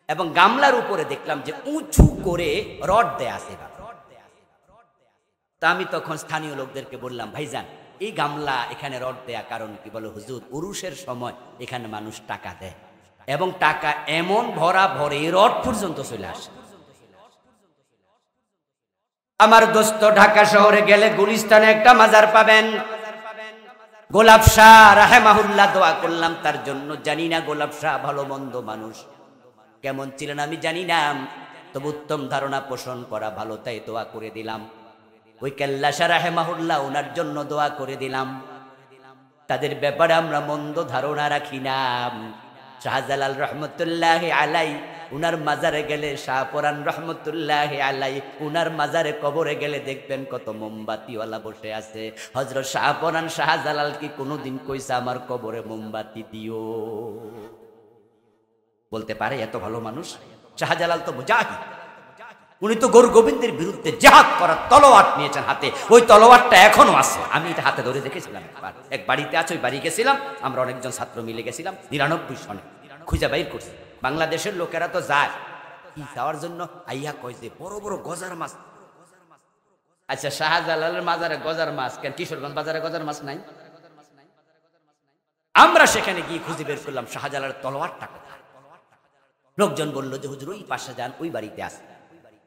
এবং গামলার উপরে দেখলাম যে উঁচু করে রড দেয়া আছে। তা আমি তখন স্থানীয় লোকদেরকে বললাম, ভাইজান এই গামলা এখানে রড দেয়া কারণ কি? বলে হুজুর উরুষের সময় এখানে মানুষ টাকা দেয় এবং টাকা এমন ভরা ভরে রড পর্যন্ত চলে আসে। আমার দোস্ত ঢাকা শহরে গেলে গুলিস্তানে একটা মাজার পাবেন, গোলাপ শাহ রাহেমাহুল্লাহ। দোয়া করলাম তার জন্য। জানি না গোলাপ শাহ ভালো মন্দ মানুষ কেমন ছিলেন আমি জানি না, তবু উত্তম ধারণা পোষণ করা ভালো, তাই দোয়া করে দিলাম। ওই কেল্লা শাহ রাহেমাহুল্লাহ ওনার জন্য দোয়া করে দিলাম। তাদের ব্যাপারে আমরা মন্দ ধারণা রাখি না। শাহজালাল রহমতুল্লাহ আলাই উনার মাজারে গেলে, শাহপরান রহমতুল্লাহ আলাই উনার মাজারে কবরে গেলে দেখবেন কত মোমবাতিওয়ালা বসে আছে। হযরত শাহপরান শাহজালাল কি কোনোদিন কইছে আমার কবরে মোমবাতি দিও? বলতে পারে এত ভালো মানুষ? শাহজালাল তো মুজাহিদ, উনি তো গরু গোবিন্দের বিরুদ্ধে জিহাদ করার তলোয়ার নিয়েছেন হাতে। ওই তলোয়ারটা এখনো আছে, আমি এটা হাতে ধরে দেখেছিলাম। এক বাড়িতে আছে, ওই বাড়ি গেছিলাম আমরা, অনেকজন ছাত্র মিলে গেছিলাম 99 সনে, খুঁজে বাইর করছি। বাংলাদেশের লোকেরা তো যায় কি যাওয়ার জন্য, আইয়া কয় যে বড় বড় গজার মাছ। আচ্ছা শাহজালালের মাজারে গজার মাছ কেন? কিশোরগঞ্জ বাজারে গজার মাছ নাই? আমরা সেখানে গিয়ে খুঁজে বের করলাম শাহজালালের তলোয়ারটা কোথায়। লোকজন বললো যে হুজুর ওই পাশে যান, ওই বাড়িতে আছে।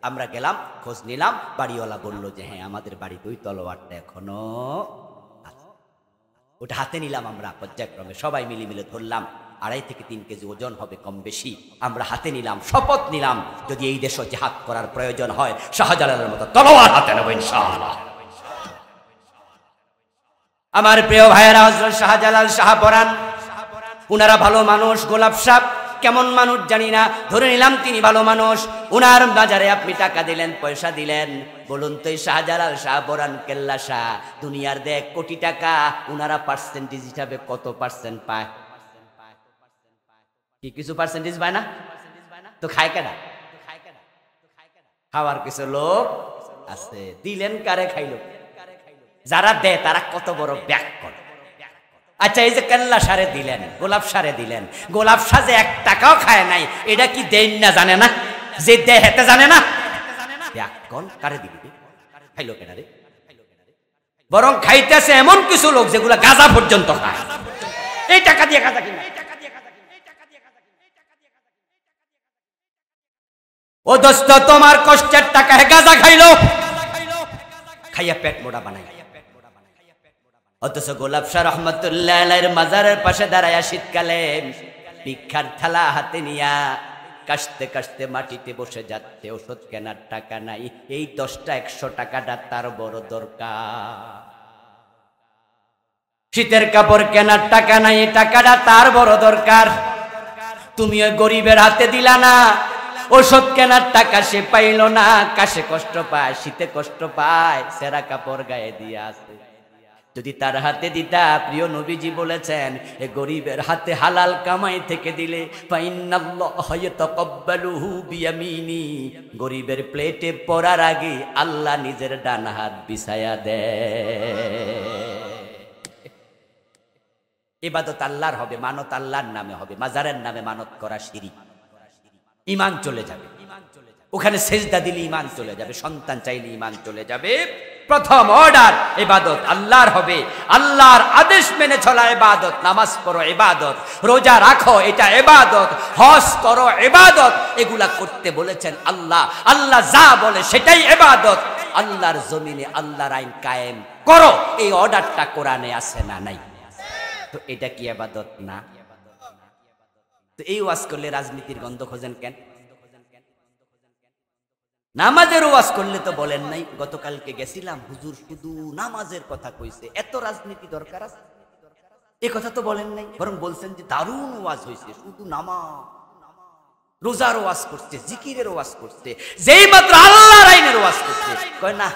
আমরা গেলাম, খোঁজ নিলাম, বাড়িওয়ালা বললো যে হ্যাঁ আমাদের বাড়িতে ওই তলোয়ারটা এখনো আছে। ওটা হাতে নিলাম আমরা পর্যায়ক্রমে, সবাই মিলে ধরলাম। 2.5 থেকে 3 কেজি ওজন হবে কম বেশি। আমরা হাতে নিলাম, শপথ নিলাম যদি এই দেশে জিহাদ করার প্রয়োজন হয় শাহজালালের মতো তলোয়ার হাতে নেব ইনশাআল্লাহ। আমার প্রিয় ভাইয়েরা, হযরত শাহজালাল শাহপরান উনারা ভালো মানুষ। গোলাপ শাহ কেমন মানুষ জানি না, ধরে নিলাম তিনি ভালো মানুষ। উনার বাজারে আপনি টাকা দিলেন, পয়সা দিলেন, বলুন তো এই শাহজালাল শাহপরান কেল্লা শাহ দুনিয়ার 1 কোটি টাকা উনারা পার্সেন্টেজ হিসাবে কত পার্সেন্ট পায়? কি কিছু পার্সেন্টেজ পায় না? তো খায় কেনা? খাওয়ার কিছু লোক আছে। দিলেন কারে? খাইলো যারা দেয় তারা কত বড় ব্যাক করে। আচ্ছা, এই যে কেল্লা সারে দিলেন, গোলাপ সারে দিলেন, গোলাপ সাজে 1 টাকাও খায় নাই, এটা কি দেন না জানে না? যে দেয় হেতে জানে না ব্যাক কল কারে দিবি, খাইলো কেনা রে? বরং খাইতেছে এমন কিছু লোক যেগুলা গাঁজা পর্যন্ত খায়, এই টাকা দিয়ে গাঁজা কিনা। ও দোস্ত, তোমার কষ্টের টাকায় গাঁজা খাইলো, খাইয়া পেট মোটা বানাই। অথচ গোলাপ শাহ রহমতুল্লাহ আলাইহির মাজারের পাশে দাঁড়ায়া শীতকালে ভিক্ষার থালা হাতে নিয়া কাশতে কাশতে মাটিতে বসে যাচ্ছে, ওষুধ কেনার টাকা নাই, এই 10টা 100 টাকাটা তার বড় দরকার। শীতের কাপড় কেনার টাকা নাই, এই টাকাটা তার বড় দরকার। তুমি ওই গরিবের হাতে দিলা না, ওষুধ কেনার টাকা সে পাইল না, কাশে কষ্ট পায়, শীতে কষ্ট পায়, সেরা কাপড় গায়ে দিয়ে আছে। যদি তার হাতে দিতা, প্রিয় নবীজি বলেছেন, এ গরিবের হাতে হালাল কামাই থেকে দিলে ফাইন্নাল্লাহা ইয়াতাকাব্বালুহু বিয়ামিনি, গরিবের প্লেটে পড়ার আগে আল্লাহ নিজের ডান হাত বিছায়া দেয়। ইবাদত আল্লাহর হবে, মানত আল্লাহর নামে হবে, মাজারের নামে মানত করা শিরক, ঈমান চলে যাবে। ওখানে সেজদা দিলে ঈমান চলে যাবে, সন্তান চাইলে ঈমান চলে যাবে। প্রথম অর্ডার ইবাদত আল্লাহর হবে, আল্লাহর আদেশ মেনে চলা ইবাদত। নামাজ পড়ো ইবাদত, রোজা রাখো এটা ইবাদত, হজ করো ইবাদত, এগুলা করতে বলেছেন আল্লাহ। আল্লাহ যা বলে সেটাই ইবাদত। আল্লাহর জমিনে আল্লাহর আইন কায়েম করো, এই অর্ডারটা কোরআনে আছে না নাই? তো এটা কি ইবাদত না? তো এই ওয়াজ করলে রাজনীতির গন্ধ খোঁজেন কেন? নামাজের ওয়াজ করলে তো বলেন নাই। গতকালকে গেছিলাম, হুজুর শুধু নামাজের কথা কইছে, এত রাজনীতি দরকার আছে? এ কথা তো বলেন নাই, বরং বলছেন যে দারুণ ওয়াজ হয়েছে, শুধু নামাজ, রোজার ওয়াজ করছে, জিকিরের ওয়াজ করছে, যেই মাত্র আল্লাহর আইনের ওয়াজ করছে, কয় না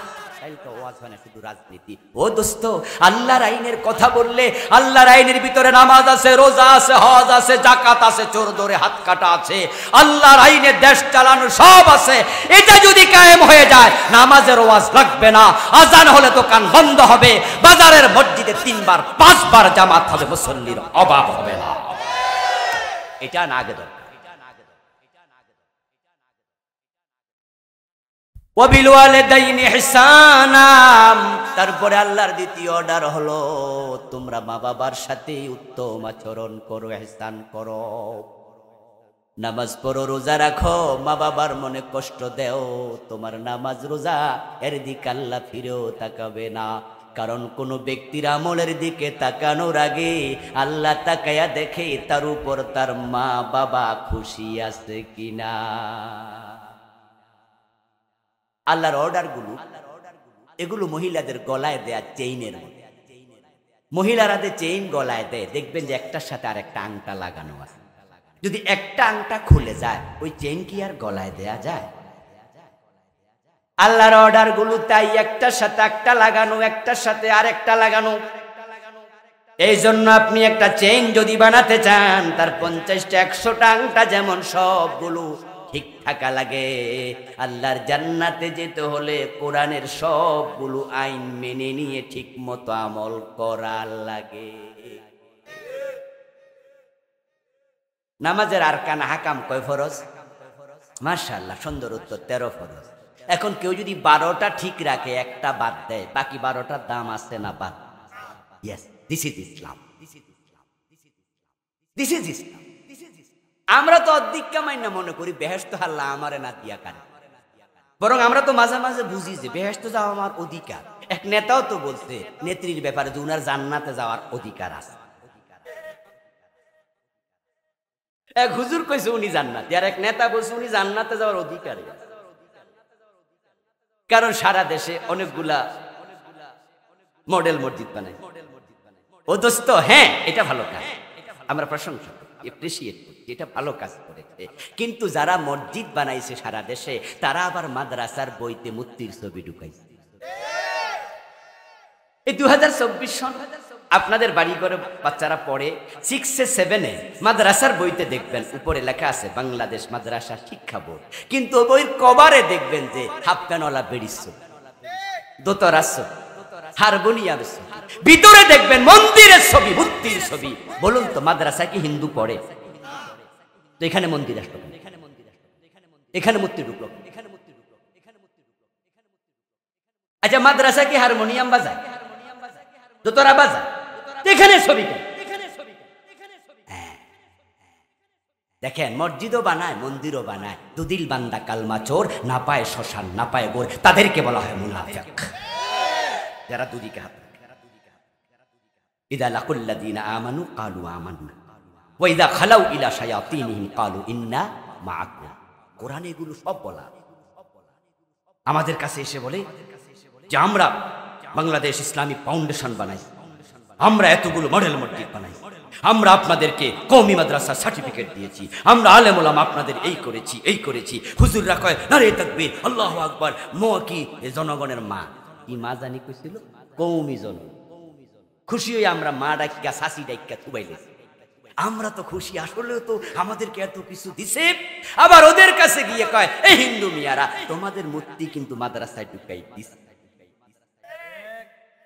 ওয়াজ হয় না, শুধু রাজনীতি। ও দোস্ত, আল্লাহর আইনের কথা বললে আল্লাহর আইনের ভিতরে নামাজ আছে, রোজা আছে, হজ আছে, যাকাত আছে, চোর ধরে হাত কাটা আছে, আল্লাহর আইনে দেশ চালানো সব আছে। এটা যদি কায়েম হয়ে যায়, নামাজের ওয়াজ লাগবে না, আজান হলে তো কান বন্ধ হবে, বাজারের মসজিদে 3 বার 5 বার জামাত হবে, মুসল্লির অভাব হবে না। এটা না আগে দরকার। তারপরে আল্লাহর দ্বিতীয় অর্ডার হলো, তোমরা মা বাবার সাথে উত্তম আচরণ করো, ইহসান করো, নামাজ পড়ো, রোজা রাখো, মা বাবার মনে কষ্ট দেও, তোমার নামাজ রোজা এর দিকে আল্লাহ ফিরেও তাকাবে না। কারণ কোন ব্যক্তির আমলের দিকে তাকানোর আগে আল্লাহ তাকায়া দেখে তার উপর তার মা বাবা খুশি আছে কিনা। আল্লাহর অর্ডার গুলো, এগুলো মহিলাদের গলায় দেয়া চেইনের মতো। মহিলারা যে চেইন গলায় দেয়, দেখবেন যে একটার সাথে আর একটা আংটা লাগানো আছে। যদি একটা আংটা খুলে যায়, ওই চেইন কি আর গলায় দেয়া যায়? আল্লাহর অর্ডার গুলো তাই, একটার সাথে একটা লাগানো, একটার সাথে আর একটা লাগানো। এই জন্য আপনি একটা চেইন যদি বানাতে চান, তার 50টা 100টা আংটা যেমন সবগুলো ঠিক থাকা লাগে। আল্লাহর জান্নাতে যেতে হলে কোরআনের সবগুলো আইন মেনে নিয়ে ঠিক মতো আমল করা লাগে। নামাজের আরকান হাকাম কয় ফরজ? মাশাআল্লাহ, সুন্দর উত্তর, 13 ফরজ। এখন কেউ যদি 12টা ঠিক রাখে, একটা বাদ দেয়, বাকি 12টার দাম আছে না বাদ? Yes, this is Islam, this is Islam. আমরা তো অধিকা মাইনা মনে করি বেহেশত আল্লাহ আমারে না দিয়া কারে, বরং আমরা তো মাঝে মাঝে বুঝি যে বেহেশত যাওয়া আমার অধিকার। এক নেতাও তো বলছে নেত্রীর ব্যাপারে যে উনার জান্নাতে যাওয়ার অধিকার আছে। এক হুজুর কইছে উনি জান্নাতি, আর এক নেতা বলছে উনি জান্নাতে যাওয়ার অধিকার। কারণ সারা দেশে অনেকগুলা মডেল মসজিদ বানায়। ও দোস্ত, হ্যাঁ এটা ভালো কাজ, আমরা প্রশংসা করি, এপ্রিসিয়েট করি, এটা ভালো কাজ করেছে। কিন্তু যারা মসজিদ বানাইছে সারা দেশে, তারা আবার মাদ্রাসার বইতে মূর্তির ছবি ঢুকাইছে। এই 2024 সন আপনাদের বাড়ি ঘরে বাচ্চারা পড়ে 6 7 মাদ্রাসার বইতে দেখবেন উপরে লেখা আছে বাংলাদেশ মাদ্রাসা শিক্ষা বোর্ড, কিন্তু বইয়ের কভারে দেখবেন যে হাফ প্যানওয়ালা বেড়িস, দোতরাস, হারমোনিয়ামের ছবি, ভিতরে দেখবেন মন্দিরের ছবি, মূর্তির ছবি। বলুন তো মাদ্রাসা কি হিন্দু পড়ে? তো এখানে মন্দির আসলো, এখানে মূর্তি ঢুকলো। আচ্ছা মাদ্রাসা কি হারমোনিয়াম বাজায়? দোতরা বাজায়, এখানে ছবি কেন? দেখেন মসজিদও বানায়, মন্দিরও বানায়। দুদিল বান্দা কালমা চোর, না পায় শ্মশান না পায় গোর, তাদেরকে বলা হয় মুনাফিক। যারা দুদিকে হাত রাখে। ইদা লাকুল্লাযীনা আমানু ক্বালু আমান্না ওয়া ইদা খালাউ ইলা শায়াতিনহিম ক্বালু ইন্না মাআকুম। কোরআনে এগুলো সব বলা। আমাদের কাছে এসে বলে যে আমরা বাংলাদেশ ইসলামী ফাউন্ডেশন বানাই, আমরা এতগুলো মডেল মসজিদ বানাই, আমরা আপনাদেরকে কওমি মাদ্রাসা সার্টিফিকেট দিয়েছি, আমরা আলেম ওলামা আপনাদের এই করেছি এই করেছি। হুজুররা কয় নারে তাকবীর আল্লাহু আকবার। মো কি জনগণের মা, কি মা জানি কইছিল? কওমি জন। খুশি হই আমরা মা ডাকিয়া শাসি ডাকিয়া থুবাইলে। আমরা তো খুশি, আসলেও তো আমাদেরকে এত কিছু দিছে। আবার ওদের কাছে গিয়ে কয় এই হিন্দু মিয়ারা তোমাদের মূর্তি কিন্তু মাদ্রাসায় ঢুকাই দিছে।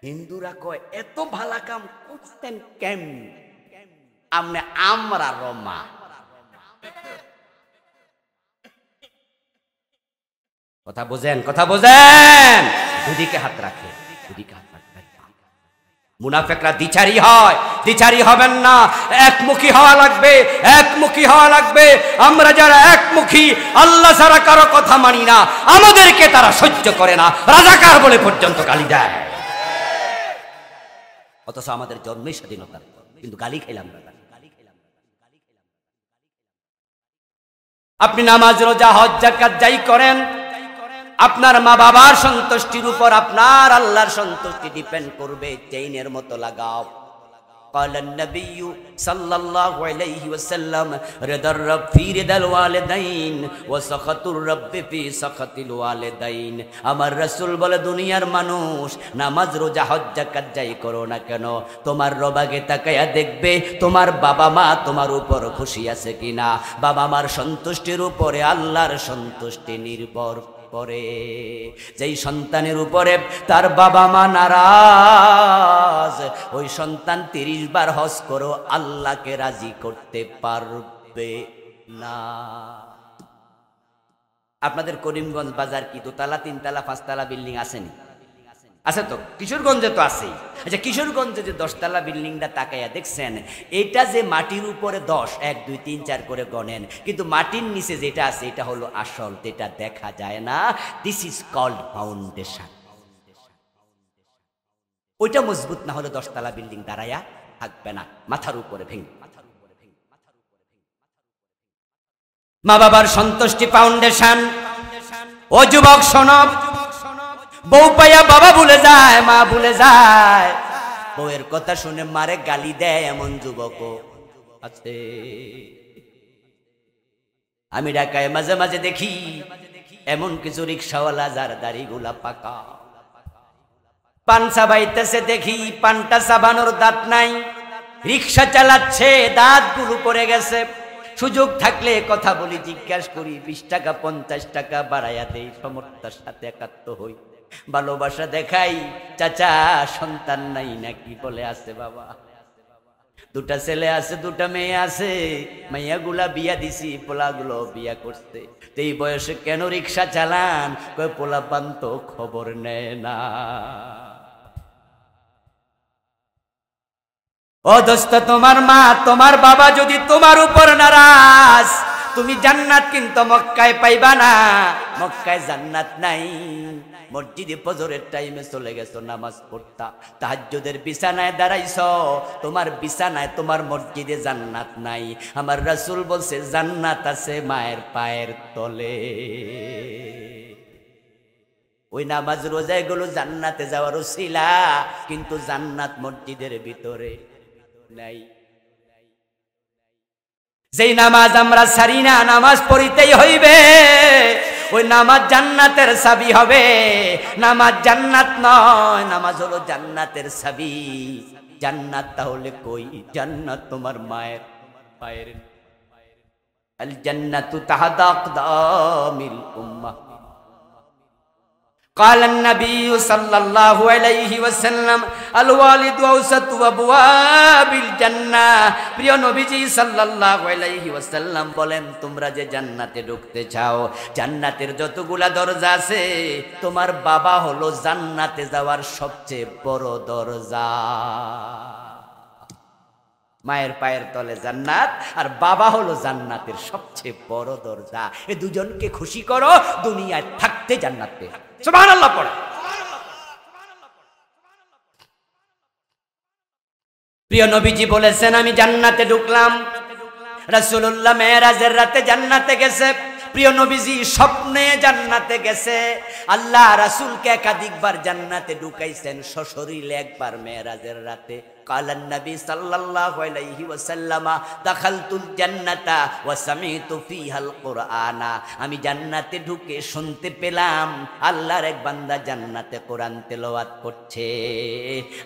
হিন্দুরা কয় এত ভালা কাম করতেন কেমনি? আমরা রমা। কথা বোঝেন, কথা বোঝেন। দুদিকে হাত রাখে, দুদিকে হাত রাখবে। মুনাফিকরা দ্বিচারী হয়, দ্বিচারী হবেন না, একমুখী হওয়া লাগবে, একমুখী হওয়া লাগবে। আমরা যারা একমুখী, আল্লাহ ছাড়া কারো কথা মানি না, আমাদেরকে তারা সহ্য করে না, রাজাকার বলে পর্যন্ত গালি দেয়। অথচ আমাদের জন্মেই স্বাধীনতা, কিন্তু গালি খাইলাম না। আপনি নামাজ রোজা হজ যাকাত যাই করেন, আপনার মা বাবার সন্তুষ্টির উপর আপনার আল্লাহর সন্তুষ্টি ডিপেন্ড করবে। চেইনের মতো লাগাও। قال النبي صلى الله عليه وسلم رضا الرب في رضا الوالدين وسخط الرب في سخط الوالدين। আমার রাসূল বলে দুনিয়ার মানুষ নামাজ রোজা হজ যাকাত যাই করো না কেন, তোমার রব আগে তাকায়া দেখবে তোমার বাবা মা তোমার উপর খুশি আছে কিনা। বাবা মার সন্তুষ্টির উপরে আল্লাহর সন্তুষ্টি নির্ভর করে। যেই সন্তানের উপরে তার বাবা মা নারাজ, ওই সন্তান 30 বার হজ করো আল্লাহকে রাজি করতে পারবে না। আপনাদের করিমগঞ্জ বাজার কি দোতলা, তিনতলা, পাঁচতলা বিল্ডিং আসেনি? আছে তো, কিশোরগঞ্জে তো আছেই। আচ্ছা কিশোরগঞ্জে যে 10তলা বিল্ডিংটা তাকাইয়া দেখছেন, এটা যে মাটির উপরে 10, 1 2 3 4 করে গণেন, কিন্তু মাটির নিচে যেটা আছে এটা হলো আসল, যেটা দেখা যায় না। This is called foundation. ওইটা মজবুত না হলে 10তলা বিল্ডিং দাঁড়ায়া থাকবে না, মাথার উপরে ভেঙে। মা বাবার সন্তুষ্টি ফাউন্ডেশন। ও যুবক শোনো, বউ পাইয়া বাবা ভুলে যায়, মা ভুলে যায়, বউয়ের কথা শুনে মারে গালি দেয় এমন যুবকও আছে। আমি ঢাকায় মাঝে মাঝে দেখি এমন কিছু রিক্সাওয়ালা যার দাড়িগুলা পাকা, পান চাবাইতেছে, দেখি পানটা চাবানোর দাঁত নাই, রিক্সা চালাচ্ছে দাঁতগুলো পড়ে গেছে। সুযোগ থাকলে কথা বলি, জিজ্ঞাসা করি, 20 টাকা 50 টাকা বাড়াইয়া দেই, সমর্থতার সাথে একাত্ম হই, ভালোবাসা দেখাই। চাচা সন্তান নাই নাকি? বলে আছে বাবা, 2টা ছেলে আছে, 2টা মেয়ে আছে, মাইয়াগুলা বিয়া দিছি, পোলাগুলো বিয়া করছে। এই বয়সে কেন রিক্সা চালান? কই পোলা পান তো খবর নেয় না। ও দোস্ত, তোমার মা তোমার বাবা যদি তোমার উপর নারাজ, তুমি জান্নাত কিন্তু মক্কায় পাইবা না। মক্কায় জান্নাত নাই। মসজিদে ফজরের টাইমে চলে গেছো নামাজ পড়তা, তাহাজ্জুদের বিছানায় দাঁড়াইছো, তোমার বিছানায় তোমার মসজিদে জান্নাত নাই। আমার রাসূল বলছে জান্নাত আছে মায়ের পায়ের তলে। ওই নামাজ রোজা এগুলো জান্নাতে যাওয়ার উসিলা, কিন্তু জান্নাত মসজিদের ভিতরে নাই। যেই নামাজ আমরা ছাড়ি না, নামাজ পড়িতেই হইবে, ওই নামাজ জান্নাতের চাবি হবে। নামাজ জান্নাত নয়, নামাজ হলো জান্নাতের চাবি। জান্নাত তাহলে কই? জান্নাত তোমার মায়ের পায়ের। আল জান্নাতু তাহতা আকদামিল উম্মাহ। قال النبي صلى الله عليه وسلم الوالد أوسط أبواب الجنة প্রিয় নবীজি সাল্লাল্লাহু আলাইহি ওয়াসাল্লাম বলেন তোমরা যে জান্নাতে ঢুকতে চাও জান্নাতের যতগুলা দরজা আছে তোমার বাবা হলো জান্নাতে যাওয়ার সবচেয়ে বড় দরজা মায়ের পায়ের তলে জান্নাত আর বাবা হলো জান্নাতের সবচেয়ে বড় দরজা এই দুজনকে খুশি করো দুনিয়ায় থাকতে জান্নাত পেয়ে সুবহানাল্লাহ পড়ো প্রিয় নবীজি বলেছেন আমি জান্নাতে ঢুকলাম রাসূলুল্লাহ মেরাজের রাতে জান্নাতে গেছে প্রিয় নবীজি স্বপ্নে জান্নাতে গেছে আল্লাহ রাসূলকে একাধিকবার জান্নাতে ঢুকাইছেন সশরীরে একবার মেরাজের রাতে قال النبي صلى الله عليه وسلم دخلت الجنة وسمعت فيها القرآن আমি জান্নাতে ঢুকে শুনতে পেলাম আল্লাহর এক বান্দা জান্নাতে কোরআন তেলাওয়াত করছে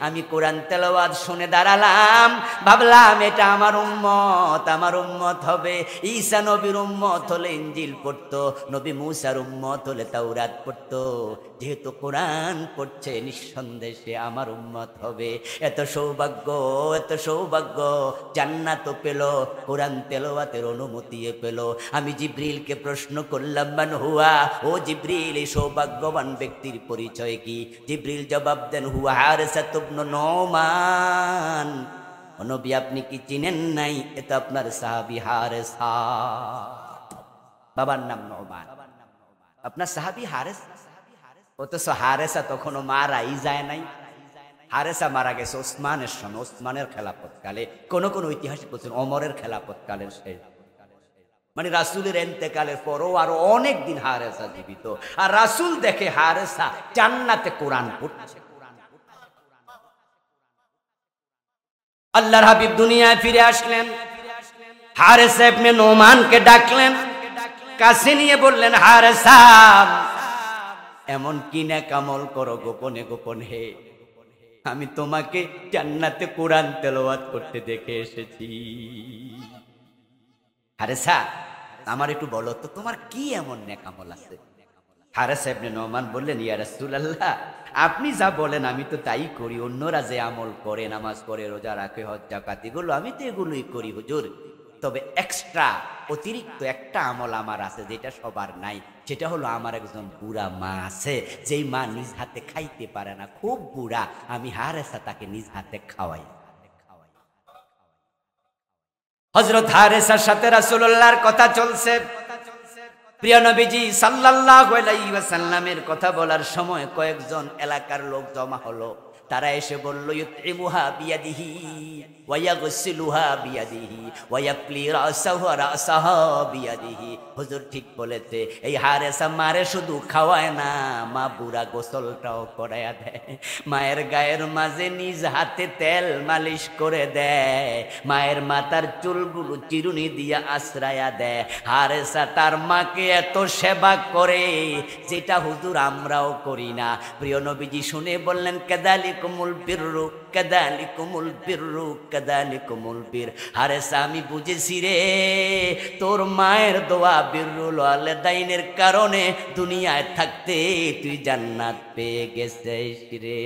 আমি কোরআন তেলাওয়াত শুনে দাঁড়ালাম ভাবলাম এটা আমার উম্মত হবে ঈসা নবীর উম্মত হলে ইনজিল পড়তো নবী মুসার উম্মত হলে তাওরাত পড়তো যেহেতু কোরআন পড়ছে নিঃসন্দেহে আমার উম্মত হবে এত সৌভাগ্য জান্নাত পেল কোরআন তেলাওয়াতের অনুমতি পেল আমি জিবরিলকে প্রশ্ন করলাম মান হুয়া ও জিবরিল এই সৌভাগ্যবান ব্যক্তির পরিচয় কি জিবরিল জবাব দেন হুয়া হারেসা ইবনে নুমান ও নবী আপনি কি চিনেন নাই এটা আপনার সাহাবী হারেসা বাবার নাম নুমান আপনার সাহাবী হারেস অথচ হারেসা তখনও মারাই যায় নাই হারেসা মারা গেছে ওসমানের সময় ওসমানের খেলাফতকালে কোন ঐতিহাসিক বলছেন ওমরের খেলাফতকালের শেষ মানে রাসূলের ইন্তেকালের পরও আরো অনেক দিন হারেসা জীবিত আর রাসূল দেখে হারেসা জান্নাতে কোরআন পড়ছে আল্লাহর হাবিব দুনিয়ায় ফিরে আসলেন হারেসা ইবনে নুমানকে ডাকলেন কাছে নিয়ে বললেন হারেসা এমন কি নেক আমল করো গোপনে গোপনে আমি তোমাকে জান্নাতে কোরআন তেলাওয়াত করতে দেখে এসেছি হারেসা আমার একটু বলো তো তোমার কি এমন নেক আমল আছে হারেসা ইবনে নুমান বললেন ইয়া রাসূলুল্লাহ আপনি যা বলেন আমি তো তাই করি অন্যরা যে আমল করে নামাজ পড়ে রোজা রাখে হজ যাকাত এগুলো আমি তো এগুলোই করি হুজুর তবে এক্সট্রা অতিরিক্ত একটা আমল আমার আছে যেটা সবার নাই সেটা হলো আমার একজন বুড়া মা আছে যেই মা নিজ হাতে খাইতে পারে না খুব বুড়া আমি হারেসা তাকে নিজ হাতে খাওয়াই হযরত হারেসার সাথে রাসূলুল্লাহর কথা চলছে প্রিয় নবীজি সাল্লাল্লাহু আলাইহি ওয়াসাল্লামের কথা বলার সময় কয়েকজন এলাকার লোক জমা হলো তারা এসে বলল ইউতিমুহা বিয়াদিহি ওয়া ইয়াগসিলুহা বিয়াদিহি ওয়া ইয়াকলি রাসাহা বিয়াদিহি হুজুর ঠিক বলেছে এই হারেসা মারে শুধু খাওয়ায় না মা বুড়া গোসলটাও করায়া দেয় মায়ের গায়ের মাঝে নিজ হাতে তেল মালিশ করে দেয় মায়ের মাথার চুলগুলো চিরুনি দিয়ে আশ্রায়া দেয় হারেসা তার মাকে এত সেবা করে যেটা হুজুর আমরাও করি না প্রিয় নবীজি শুনে বললেন কাযালিকুমুল বিররু কাযালিকুমুল বিররু কাযালিকুমুল বীর হারেসা আমি বুঝেছি রে তোর মায়ের দোয়া বিররুল ওয়ালিদাইনের কারণে দুনিয়ায় থাকতে তুই জান্নাত পেয়ে গেছিস রে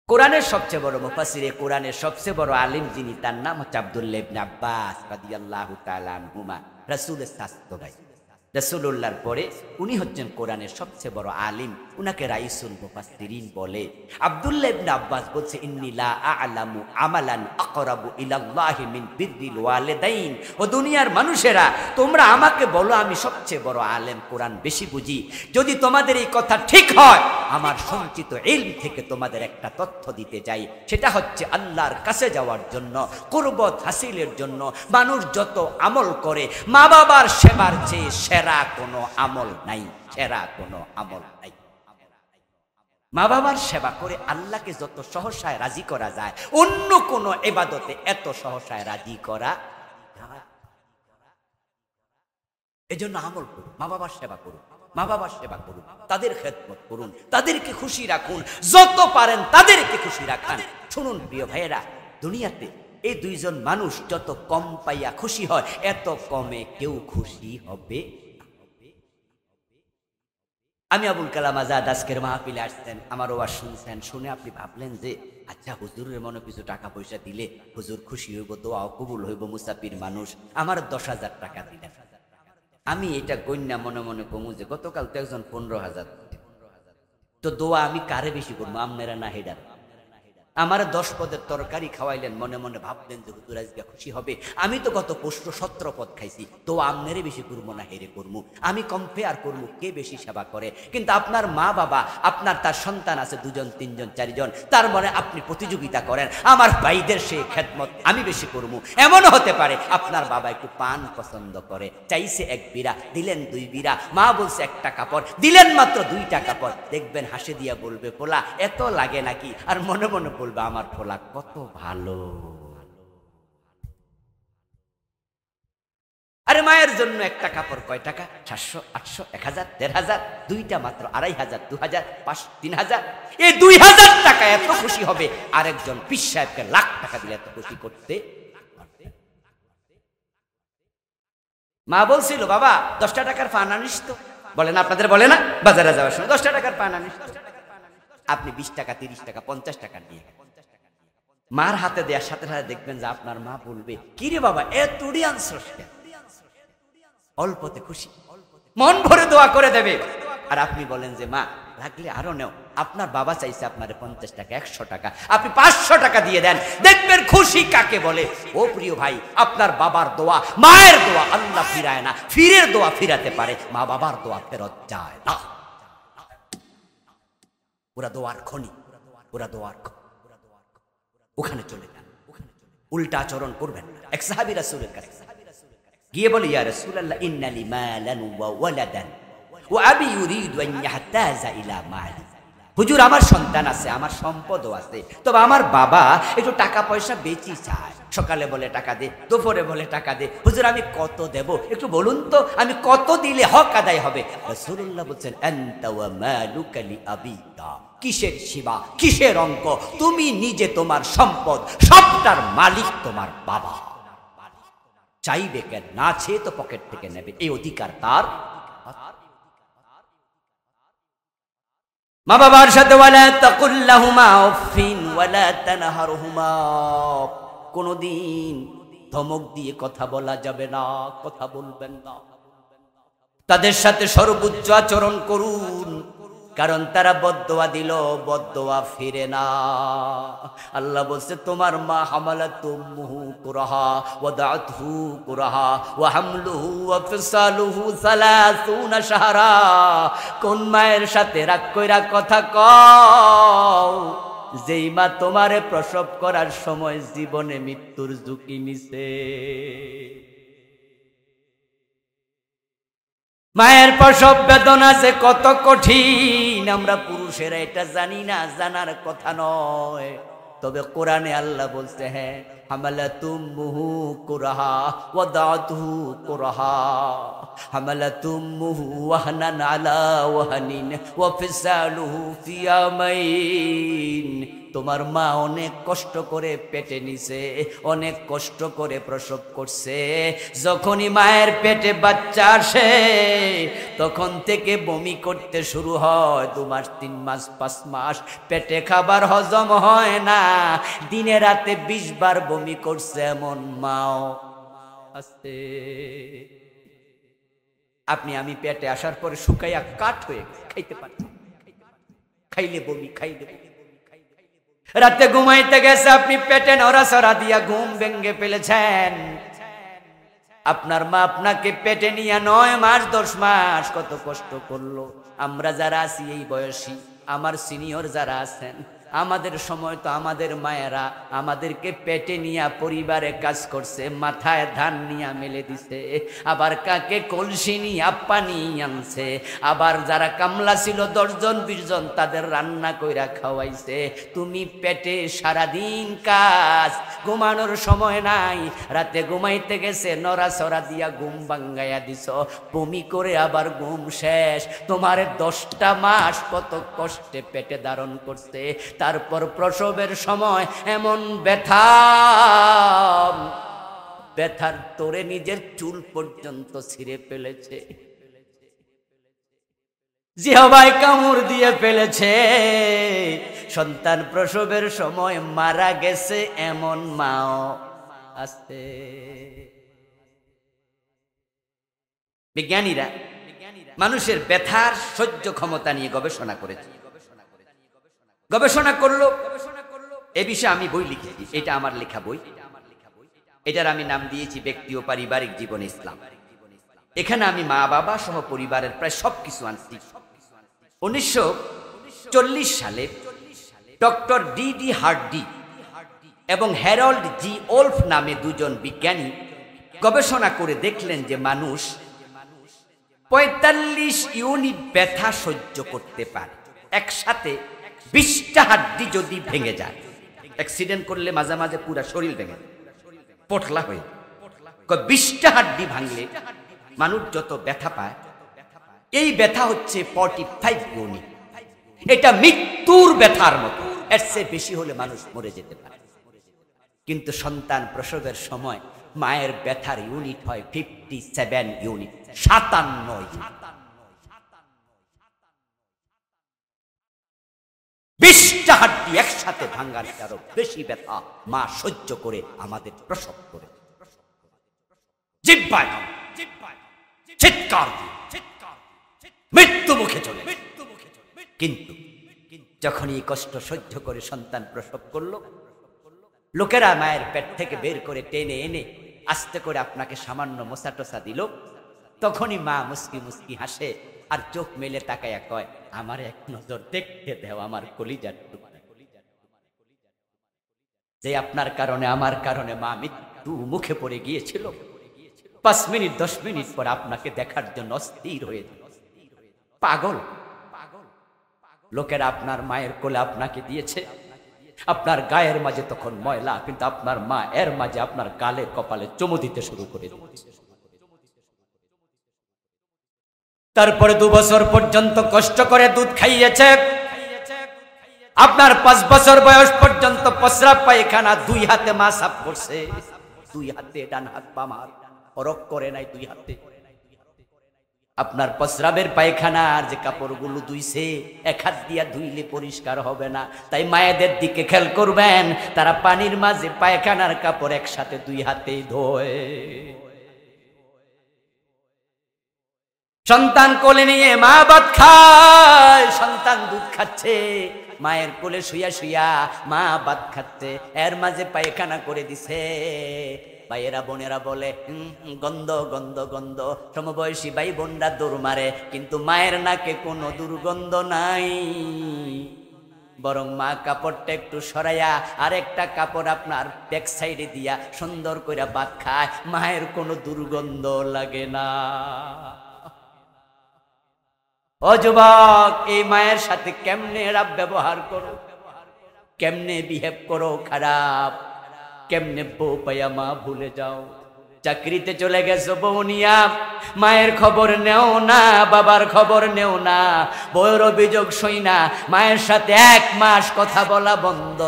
কোরআনের সবচেয়ে বড় মুফাসসিরে কোরআনের সবচেয়ে বড় আলিম যিনি তার নাম হচ্ছে আব্দুল্লাহ ইবনে আব্বাস রাদিয়াল্লাহু তাআলা আনহুমা রাসূলের চাচাতো ভাই রাসূলুল্লাহর পরে উনি হচ্ছেন কোরআনের সবচেয়ে বড় আলিম উনাকে রাইসুল মুফাসসিরিন বলে আব্দুল্লাহ ইবনে আব্বাস বলছে ইন্নী লা আ'লামু আমালান আকরাবু ইলাল্লাহি মিন বিররিল ওয়ালিদাইন ও দুনিয়ার মানুষেরা তোমরা আমাকে বলো আমি সবচেয়ে বড় আলেম কোরআন বেশি বুঝি যদি তোমাদের এই কথা ঠিক হয় আমার সঞ্চিত ইলম থেকে তোমাদের একটা তথ্য দিতে চাই সেটা হচ্ছে আল্লাহর কাছে যাওয়ার জন্য কুরবত হাসিলের জন্য মানুষ যত আমল করে মা বাবার সেবার চেয়ে সেরা কোনো আমল নাই সেরা কোনো আমল নাই মা বাবার সেবা করে আল্লাহকে যত সহসায় রাজি করা যায় অন্য কোনো ইবাদতে এত সহসায় রাজি করা এজন্য আমল করুন মা বাবার সেবা করুন মা বাবার সেবা করুন তাদের খেদমত করুন তাদেরকে খুশি রাখুন যত পারেন তাদেরকে খুশি রাখান শুনুন প্রিয় ভাইয়েরা দুনিয়াতে এই দুইজন মানুষ যত কম পাইয়া খুশি হয় এত কমে কেউ খুশি হবে আমি আবুল কালাম আজাদ আজকের মাহফিলে আসছেন, আমার ওয়াজ শুনছেন, শুনে আপনি ভাবলেন যে আচ্ছা হুজুরের মনে কিছু টাকা পয়সা দিলে হুজুর খুশি হইব, দোয়াও কবুল হইব, মুসাফির মানুষ, আমার 10,000 টাকা দিলেন। আমি এটা গণ্যা মনে মনে কমু যে গতকাল তো একজন 15,000, তো দোয়া আমি কারে বেশি করবো, আমনেরা না হেডার? আমার 10 পদের তরকারি খাওয়াইলেন, মনে মনে ভাবলেন যে হুজুর আজকে খুশি হবে, আমি তো গত 17 পদ খাইছি, তো আমনেরে বেশি করবো না হেরে করবো, আমি কম্পেয়ার করবো কে বেশি সেবা করে। কিন্তু আপনার মা বাবা, আপনার তার সন্তান আছে 2 জন 3 জন 4 জন, তার মনে আপনি প্রতিযোগিতা করেন, আমার ভাইদের সেই খেদমত আমি বেশি করবো। এমনও হতে পারে আপনার বাবা একটু পান পছন্দ করে, চাইছে 1 বিড়া, দিলেন 2 বিড়া, মা বলছে 1টা কাপড়, দিলেন মাত্র 2টা কাপড়, দেখবেন হাসি দিয়া বলবে পোলা এত লাগে নাকি, আর মনে মনে বলবে আমার পোলা কত ভালো। আরে মায়ের জন্য 1টা কাপড় কয় টাকা? 700, 800, 1000, 1500, 2টা মাত্র 2500, 2000, 500, 3000। এই 2000 টাকা এত খুশি হবে, আরেকজন পীর সাহেবকে লাখ টাকা দিলে এত খুশি করতে। মা বলছিল বাবা 10টা টাকার পান আনিস তো, বলেন আপনাদের বলে না বাজারে যাওয়ার সময় 10টা টাকার পান আনিস তো, আপনি 20 টাকা 30 টাকা 50 টাকা নিয়ে মার হাতে দেওয়ার সাথে সাথে দেখবেন যে আপনার মা বলবে কি রে বাবা এতড়ি আনছস, অল্পতে খুশি, মন ভরে দোয়া করে দেবে। আর আপনি বলেন যে মা লাগলে আরো নেও, আপনার বাবা চাইছে আপনার 50 টাকা 100 টাকা, আপনি 500 টাকা দিয়ে দেন, দেখবেন খুশি কাকে বলে। ও প্রিয় ভাই, আপনার বাবার দোয়া, মায়ের দোয়া আল্লাহ ফিরায় না, ফিরের দোয়া ফিরাতে পারে, মা বাবার দোয়া ফেরত যায় না। ওরা দোয়ার খনি, ওরা দোয়ার খনি, ওখানে চলে যান, উল্টা আচরণ করবেন না। এক সাহাবী রাসূলের কাছে গিয়ে বলে ইয়া রাসূলুল্লাহ ইন্নালি মালান ওয়া ওয়ালাদান ওয়া আবি ইউরিদু আন ইয়াহতাজা ইলা মালি। হুজুর আমার সন্তান আছে, আমার সম্পদও আছে, তবে আমার বাবা একটু টাকা পয়সা বেশি চায়, সকালে বলে টাকা দে, দুপুরে বলে টাকা দে, হুজুর আমি কত দেব একটু বলুন তো, আমি কত দিলে হক আদায় হবে? রাসূলুল্লাহ বলছেন আনতা ওয়া মালুকা লি আবিকা। কিসের সীমা, কিসের অঙ্ক? তুমি নিজে তোমার সম্পদ সবটার মালিক তোমার বাবা, চাইবে কেন, না চেয়ে তো পকেট থেকে নেবে, এই অধিকার তার। মা বাবার সাথে ওয়ালা তাকুল্লাহুমা উফিন ওয়ালা তানহারহুমা, কোনদিন ধমক দিয়ে কথা বলা যাবে না, কথা বলবেন না। তাদের সাথে সর্বোচ্চ আচরণ করুন, কারণ তারা বদদোয়া দিল, বদদোয়া ফিরে না। আল্লাহ বলছে তোমার মা হামালাতুহু কুরহা ওয়াদাতহু কুরহা ওয়া হামলুহু ওয়া ফিসালুহু 30 শাহরা। কোন মায়ের সাথে রাগ কইরা কথা কও যেই মা তোমারে প্রসব করার সময় জীবনে মৃত্যুর ঝুঁকি নিছে? মায়ের প্রসব বেদনা যে কত কঠিন আমরা পুরুষেরা এটা জানি না, জানার কথা নয়। তবে কোরআনে আল্লাহ বলছে হ্যাঁ হামালাতুমুহু কুরহা ওয়াদাতুহু কুরহা হামালাতুমুহু ওয়াহনান আলা ওয়াহনিন ওয়া ফিসালুহু ফি ইয়ামাইন। তোমার মা অনেক কষ্ট করে পেটে নিছে, অনেক কষ্ট করে প্রসব করছে। যখনই মায়ের পেটে বাচ্চা আসে তখন থেকে বমি করতে শুরু হয়, 2 মাস 3 মাস 5 মাস পেটে খাবার হজম হয় না, দিনে রাতে 20 বার বমি করছে এমন মাও আছে। আপনি আমি পেটে আসার পরে শুকাইয়া কাঠ হয়ে খাইতে পারি, খাইলে বমি, খাইলে বমি। রাতে ঘুমাইতে গেছে, আপনি পেটে নড়াচড়া দিয়া ঘুম ভেঙে ফেলেছেন। আপনার মা আপনাকে পেটে নিয়ে 9 মাস 10 মাস কত কষ্ট করলো। আমরা যারা আছি এই বয়সী, আমার সিনিয়র যারা আছেন, আমাদের সময় তো আমাদের মায়েরা আমাদেরকে পেটে নিয়ে পরিবারে কাজ করছে, মাথায় ধান নিয়ে মেলে দিছে, আবার কাকে কলসি নিয়ে পানি আনছে, আবার যারা কামলা ছিল 10 জন 20 জন তাদের রান্না কইরা খাওয়াইছে। তুমি পেটে সারাদিন কাজ, ঘুমানোর সময় নাই, রাতে ঘুমাইতে গেছে নড়াচড়া দিয়া ঘুম ভাঙ্গাইয়া দিছ, বমি করে আবার ঘুম শেষ। তোমার 10টা মাস কত কষ্টে পেটে ধারণ করছে, তারপর প্রসবের সময় এমন ব্যথা, ব্যথার তোরে নিজের চুল পর্যন্ত ছিঁড়ে ফেলেছে। জিহ্বায় কামড় দিয়ে ফেলেছে। সন্তান প্রসবের সময় মারা গেছে এমন মাও আছে। বিজ্ঞানীরা মানুষের ব্যথার সহ্য ক্ষমতা নিয়ে গবেষণা করেছে। গবেষণা করলো, এ বিষয়ে আমি বই লিখেছি, এটা আমার লেখা বই। এটার আমি নাম দিয়েছি ব্যক্তি ও পারিবারিক জীবন ইসলাম। এখানে আমি মা বাবা সহ পরিবারের প্রায় সবকিছু আনছি। 1940 সালে ডক্টর ডি হার্ডি এবং হ্যারল্ড জি ওলফ নামে দুজন বিজ্ঞানী গবেষণা করে দেখলেন যে মানুষ 45 ইউনিট ব্যথা সহ্য করতে পারে। একসাথে 20টা হাড্ডি যদি ভেঙে যায়, অ্যাক্সিডেন্ট করলে মাঝে মাঝে পুরো শরীর ভেঙে পটলা হয়ে, 20টা হাড্ডি ভাঙলে মানুষ যত ব্যথা পায়, এই ব্যথা হচ্ছে 45 ইউনিট। এটা মৃত্যুর ব্যথার মতো, এর চেয়ে বেশি হলে মানুষ মরে যেতে পারে। কিন্তু সন্তান প্রসবের সময় মায়ের ব্যথার ইউনিট হয় 57 ইউনিট, 57। 20টা হাড্ডি একসাথে ভাঙার আরো বেশি ব্যথা মা সহ্য করে আমাদের প্রসব করে। জিহ্বায় চিৎকার মৃত্যু মুখে চলে। কিন্তু যখন এই কষ্ট সহ্য করে সন্তান প্রসব করলো, লোকেরা মায়ের পেট থেকে বের করে টেনে এনে আস্তে করে আপনাকে সামান্য মোছা টোসা দিল, তখনই মা মুস্কি মুস্কি হাসে আর চোখ মেলে তাকায়া কয়, আমার এক নজর দেখতে দেও আমার কলিজার টুকরা। যে আপনার কারণে আমার কারণে মা মৃত্যু মুখে পড়ে গিয়েছিল, 5 মিনিট 10 মিনিট পর আপনাকে দেখার জন্য অস্থির হয়ে পাগল। লোকেরা আপনার মায়ের কোলে আপনাকে দিয়েছে, আপনার গায়ের মাঝে তখন ময়লা, কিন্তু আপনার মা এর মাঝে আপনার গালে কপালে চুমু দিতে শুরু করে দিয়েছে। তারপরে 2 বছর পর্যন্ত কষ্ট করে দুধ খাইয়েছে। আপনার 5 বছর বয়স পর্যন্ত প্রস্রাব পায়খানা 2 হাতে মা সাফ করছে। 2 হাতে, ডান হাত বাম হাত ফরক করে নাই, 2 হাতে। আপনার প্রস্রাবের পায়খানার যে কাপড়গুলো ধুইছে, 1 হাত দিয়া ধুইলে পরিষ্কার হবে না। তাই মায়েদের দিকে খেয়াল করবেন, তারা পানির মাঝে পায়খানার কাপড় একসাথে 2 হাতেই ধোয়। সন্তান কোলে নিয়ে মা ভাত খায়, সন্তান দুধ খাচ্ছে, মায়ের কোলে শুইয়া শুইয়া মা ভাত খাচ্ছে, এর মাঝে পায়খানা করে দিছে। ভাইয়েরা বোনেরা বলে গন্ধ গন্ধ গন্ধ, সমবয়সী ভাই বোনরা দৌড় মারে, কিন্তু মায়ের নাকে কোনো দুর্গন্ধ নাই। বরং মা কাপড়টা একটু সরাইয়া আরেকটা কাপড় আপনার ব্যাক সাইডে দিয়া সুন্দর করে ভাত খায়, মায়ের কোনো দুর্গন্ধ লাগে না। ও যুবক, এই মায়ের সাথে কেমনে রাব ব্যবহার করো, কেমনে বিহেভ করো খারাপ, কেমনে বউ পাইয়া মা ভুলে যাও। চাকরিতে চলে গেছো বউ নিয়া, মায়ের খবর নেও না, বাবার খবর নেও না, বউয়ের অভিযোগ শুই না, মায়ের সাথে 1 মাস কথা বলা বন্ধ।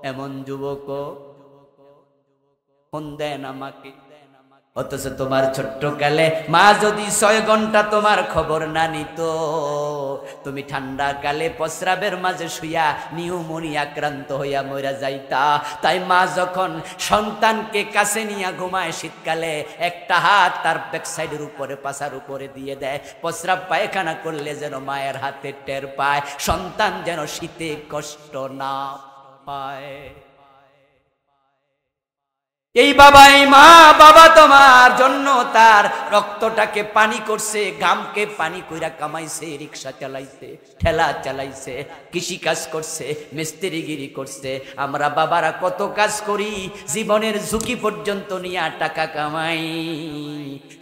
এমন যুবক ফোন দেন আমাকে, অথচ তোমার ছোট্ট কালে মা যদি 6 ঘন্টা তোমার খবর না নিত, তুমি ঠান্ডা কালে প্রস্রাবের মাঝে শুইয়া নিউমোনিয়া আক্রান্ত হইয়া মরে যাইতা। তাই মা যখন সন্তানকে কাছে নিয়ে ঘুমায় শীতকালে, একটা হাত তার ব্যাক সাইডের উপরে পাছার উপরে দিয়ে দেয়, প্রস্রাব পায়খানা করলে যেন মায়ের হাতে টের পায়, সন্তান যেন শীতে কষ্ট না পায়। এই বাবা, এই মা বাবা তোমার জন্য তার রক্তটাকে পানি করছে, ঘামকে পানি কইরা কামাইছে, রিক্সা চালাইছে, ঠেলা চালাইছে, কৃষি কাজ করছে, মিস্ত্রিগিরি করছে। আমরা বাবারা কত কাজ করি, জীবনের ঝুঁকি পর্যন্ত নিয়ে টাকা কামাই,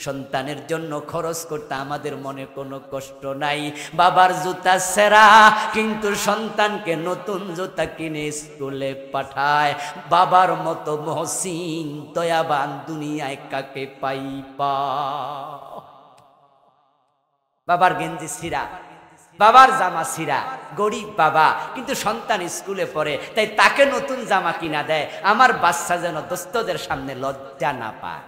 সন্তানের জন্য খরচ করতে আমাদের মনে কোনো কষ্ট নাই। বাবার জুতা সেরা, কিন্তু সন্তানকে নতুন জুতা কিনে স্কুলে পাঠায়। বাবার মতো মহসিন দয়াবান দুনিয়ায় কাকে পাইবা। বাবার গেঞ্জি ছিঁড়া, বাবার জামা ছিঁড়া, গরিব বাবা, কিন্তু সন্তান স্কুলে পড়ে, তাই তাকে নতুন জামা কিনা দেয়। আমার বাচ্চা যেন দোস্তদের সামনে লজ্জা না পায়,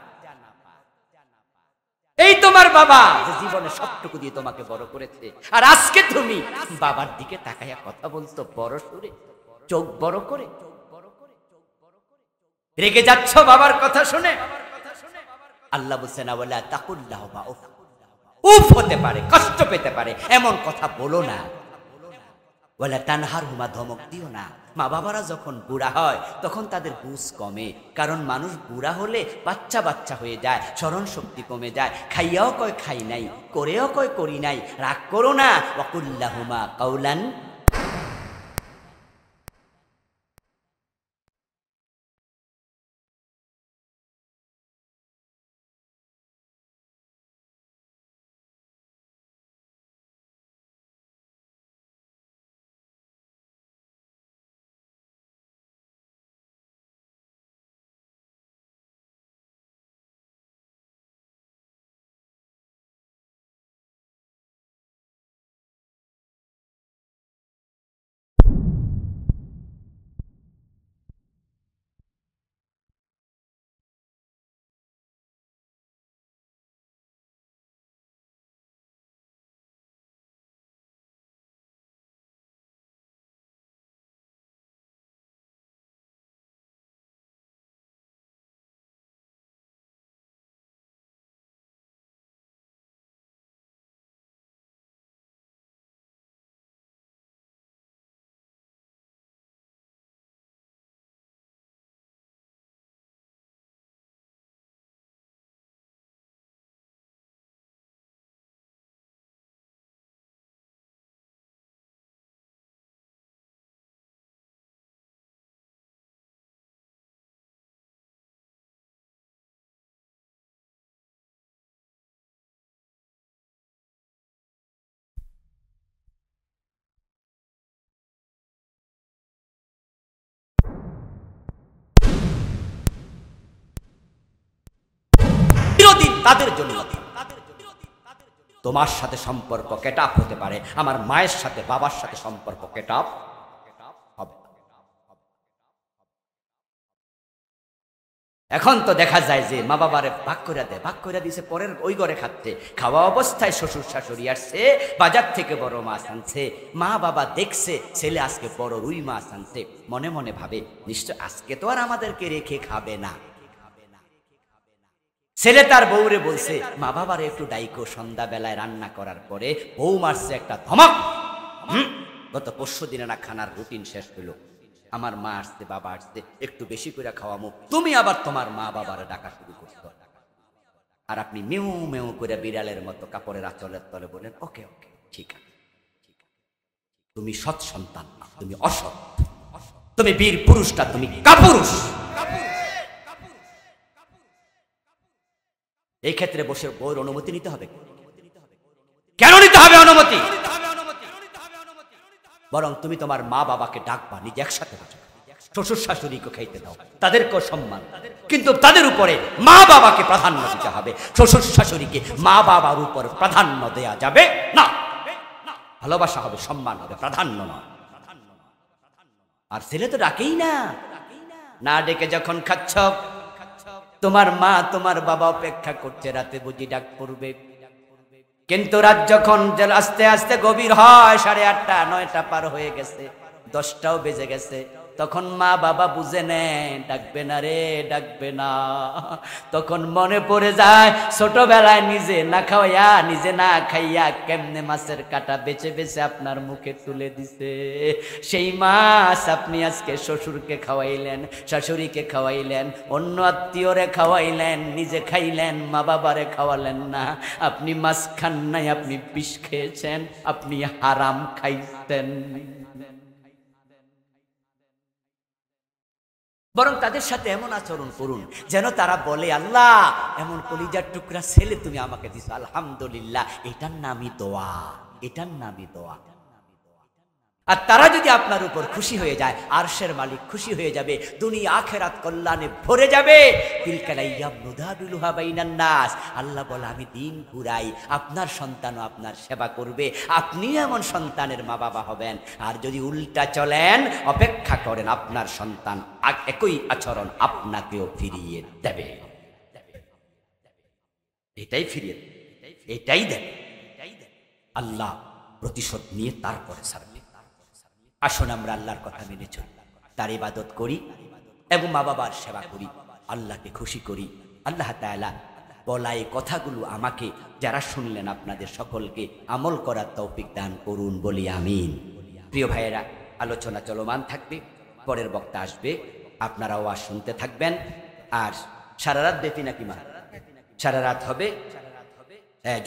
এই তোমার বাবা যে জীবনে সবটুকু দিয়ে তোমাকে বড় করেছে, আর আজকে তুমি বাবার দিকে তাকাইয়া কথা বলতো বড় সুরে, চোখ বড় করে। রেগে যাচ্ছ বাবার কথা শুনে। আল্লাহ বলছেন ওয়ালা তাকুল্লাহু মা উফ, উফ হতে পারে, কষ্ট পেতে পারে, এমন কথা বলো না। ওয়ালা তানহারহুমা, ধমক দিও না। মা বাবারা যখন বুড়া হয় তখন তাদের বুঝ কমে, কারণ মানুষ বুড়া হলে বাচ্চা বাচ্চা হয়ে যায়, স্মরণ শক্তি কমে যায়, খাইয়াও কয় খাই নাই, করেও কয় করি নাই। রাগ করো না। ওয়াকুল্লাহুমা কাউলান, চিরদিন তাদের জন্য। তোমার সাথে সম্পর্ক কেটাপ হতে পারে, আমার মায়ের সাথে বাবার সাথে সম্পর্ক কেটাপ হবে। এখন তো দেখা যায় যে মা বাবারে ভাগ করে দেয়, ভাগ করে দিয়েছে, পরের ওই ঘরে খাচ্ছে। খাওয়া অবস্থায় শ্বশুর শাশুড়ি আসছে, বাজার থেকে বড় মাছ আনছে, মা বাবা দেখছে ছেলে আজকে বড় রুই মাছ আনছে, মনে মনে ভাবে নিশ্চয় আজকে তো আর আমাদেরকে রেখে খাবে না। ছেলে তার বউরে বলছে মা বাবারে একটু ডাইকো, সন্ধ্যা বেলায় রান্না করার পরে। বউ মারছে একটা ধমক। গত পরশু দিনে না খানার রুটিন শেষ হলো, আমার মা আসছে বাবা আসছে, একটু বেশি করে খাওয়ামো, তুমি আবার তোমার মা বাবারে ডাকা শুরু করছো। আর আপনি মেউ মেউ করে বিড়ালের মতো কাপড়ের আঁচলের তলে বলেন ওকে ওকে ঠিক আছে। তুমি সৎ সন্তান না, তুমি অসৎ, তুমি বীর পুরুষটা, তুমি কাপুরুষ। এই ক্ষেত্রে বসে বউর অনুমতি নিতে হবে। কেন নিতে হবে অনুমতি? বরং তুমি তোমার মা বাবাকে ডাকবা, নিজে একসাথে বসে শ্বশুর শাশুড়িকে খাইতে দাও, তাদেরকেও সম্মান, কিন্তু তাদের উপরে মা বাবাকে প্রাধান্য দিতে হবে। শ্বশুর শাশুড়িকে মা বাবার উপর প্রাধান্য দেয়া যাবে না। ভালোবাসা হবে, সম্মান হবে, প্রাধান্য নয়। আর ছেলে তো ডাকেই না, না ডেকে যখন খাচ্ছ, তোমার মা তোমার বাবা অপেক্ষা করছে, রাতে বুঝি ডাক পড়বে। কিন্তু রাত যখন আস্তে আস্তে গভীর হয়, 8:30 9টা পার হয়ে গেছে, 10টাও বেজে গেছে, তখন মা বাবা বুঝে নেন ডাকবে না রে, ডাকবে না। তখন মনে পড়ে যায় ছোটবেলায় নিজে না খাওয়াইয়া, নিজে না খাইয়া কেমনে মাছের কাঁটা বেছে বেছে আপনার মুখে তুলে দিছে। সেই মাছ আপনি আজকে শ্বশুরকে খাওয়াইলেন, শাশুড়িকে খাওয়াইলেন, অন্য আত্মীয়রে খাওয়াইলেন, নিজে খাইলেন, মা বাবারে খাওয়ালেন না। আপনি মাছ খান নাই, আপনি বিষ খেয়েছেন, আপনি হারাম খাইতেন। বরং তাদের সাথে এমন আচরণ করুন যেন তারা বলে আল্লাহ এমন কলিজার টুকরা ছেলে তুমি আমাকে দিছো, আলহামদুলিল্লাহ, এটার নামই দোয়া, এটার নামই দোয়া। আর তারা যদি আপনার উপর খুশি হয়ে যায়, আরশের মালিক খুশি হয়ে যাবে, দুনিয়া আখেরাত কল্যাণে ভরে যাবে। তিলকাল আইয়াম নুদাবিলুহা বাইনান নাস, আল্লাহ বলে আমি দিন ঘুরাই, আপনার সন্তানও আপনার সেবা করবে, আপনিও এমন সন্তানের মা বাবা হবেন। আর যদি উল্টা চলেন, অপেক্ষা করেন, আপনার সন্তান একই আচরণ আপনাকেও ফিরিয়ে দেবে। এটাই ফিরিয়ে দেন, এটাই দেন। আল্লাহ প্রতিশোধ নিয়ে তারপরে ছাড়বে। আসুন আমরা আল্লাহর কথা মেনে চলি, তার ইবাদত করি এবং মা বাবার সেবা করি, আল্লাহকে খুশি করি। আল্লাহ তাআলা বলা এই কথাগুলো আমাকে যারা শুনলেন আপনাদের সকলকে আমল করার তৌফিক দান করুন, বলি আমিন। প্রিয় ভাইয়েরা, আলোচনা চলমান থাকবে, পরের বক্তা আসবে, আপনারা ওয়াজ শুনতে থাকবেন। আর সারা রাত ব্যাপী নাকি মা? সারা রাত হবে।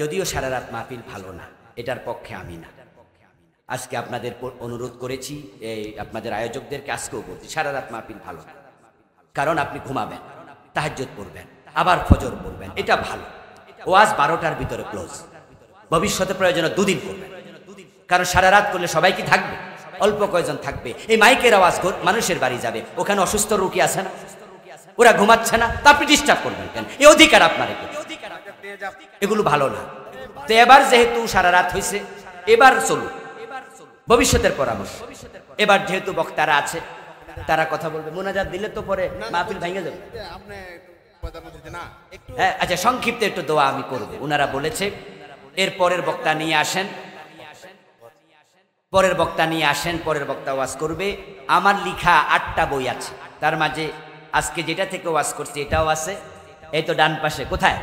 যদিও সারা রাত মাহফিল ভালো না, এটার পক্ষে আমি না। আজকে আপনাদের অনুরোধ করেছি, আপনাদের আয়োজকদেরকে আজকেও বলছি, সারা রাত মাহফিল ভালো না। কারণ আপনি ঘুমাবেন, তাহাজ্জুদ পড়বেন, আবার ফজর পড়বেন, এটা ভালো। ওয়াজ 12টার ভিতরে ক্লোজ। ভবিষ্যতে প্রয়োজনে 2 দিন করবেন, কারণ সারা রাত করলে সবাই কি থাকবে? অল্প কয়েকজন থাকবে। এই মাইকের আওয়াজ মানুষের বাড়ি যাবে, ওখানে অসুস্থ রোগী আছে না, ওরা ঘুমাচ্ছে না, তা আপনি ডিস্টার্ব করবেন কেন? এই অধিকার আপনার, এগুলো ভালো না। তো এবার যেহেতু সারা রাত হয়েছে, এবার চলুন ভবিষ্যতের পরামর্শ। এবার যেহেতু বক্তারা আছে, তারা কথা বলবে, মোনাজাত দিলে তো পরে মাহফিল ভেঙে যাবে। হ্যাঁ, আচ্ছা, সংক্ষিপ্ত একটু দোয়া আমি করব। ওনারা বলেছে এর পরের বক্তা নিয়ে আসেন, পরের বক্তা নিয়ে আসেন, পরের বক্তা ওয়াজ করবে। আমার লিখা 8টা বই আছে, তার মাঝে আজকে যেটা থেকে ওয়াজ করছি এটাও আছে। এই তো ডান পাশে, কোথায়?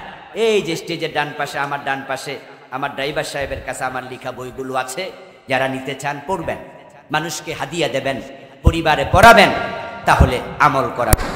এই যে স্টেজের ডান পাশে, আমার ডান পাশে আমার ড্রাইভার সাহেবের কাছে আমার লিখা বইগুলো আছে। যারা নিতে চান পড়বেন, মানুষকে হাদিয়া দেবেন, পরিবারে পড়াবেন, তাহলে আমল করাবেন।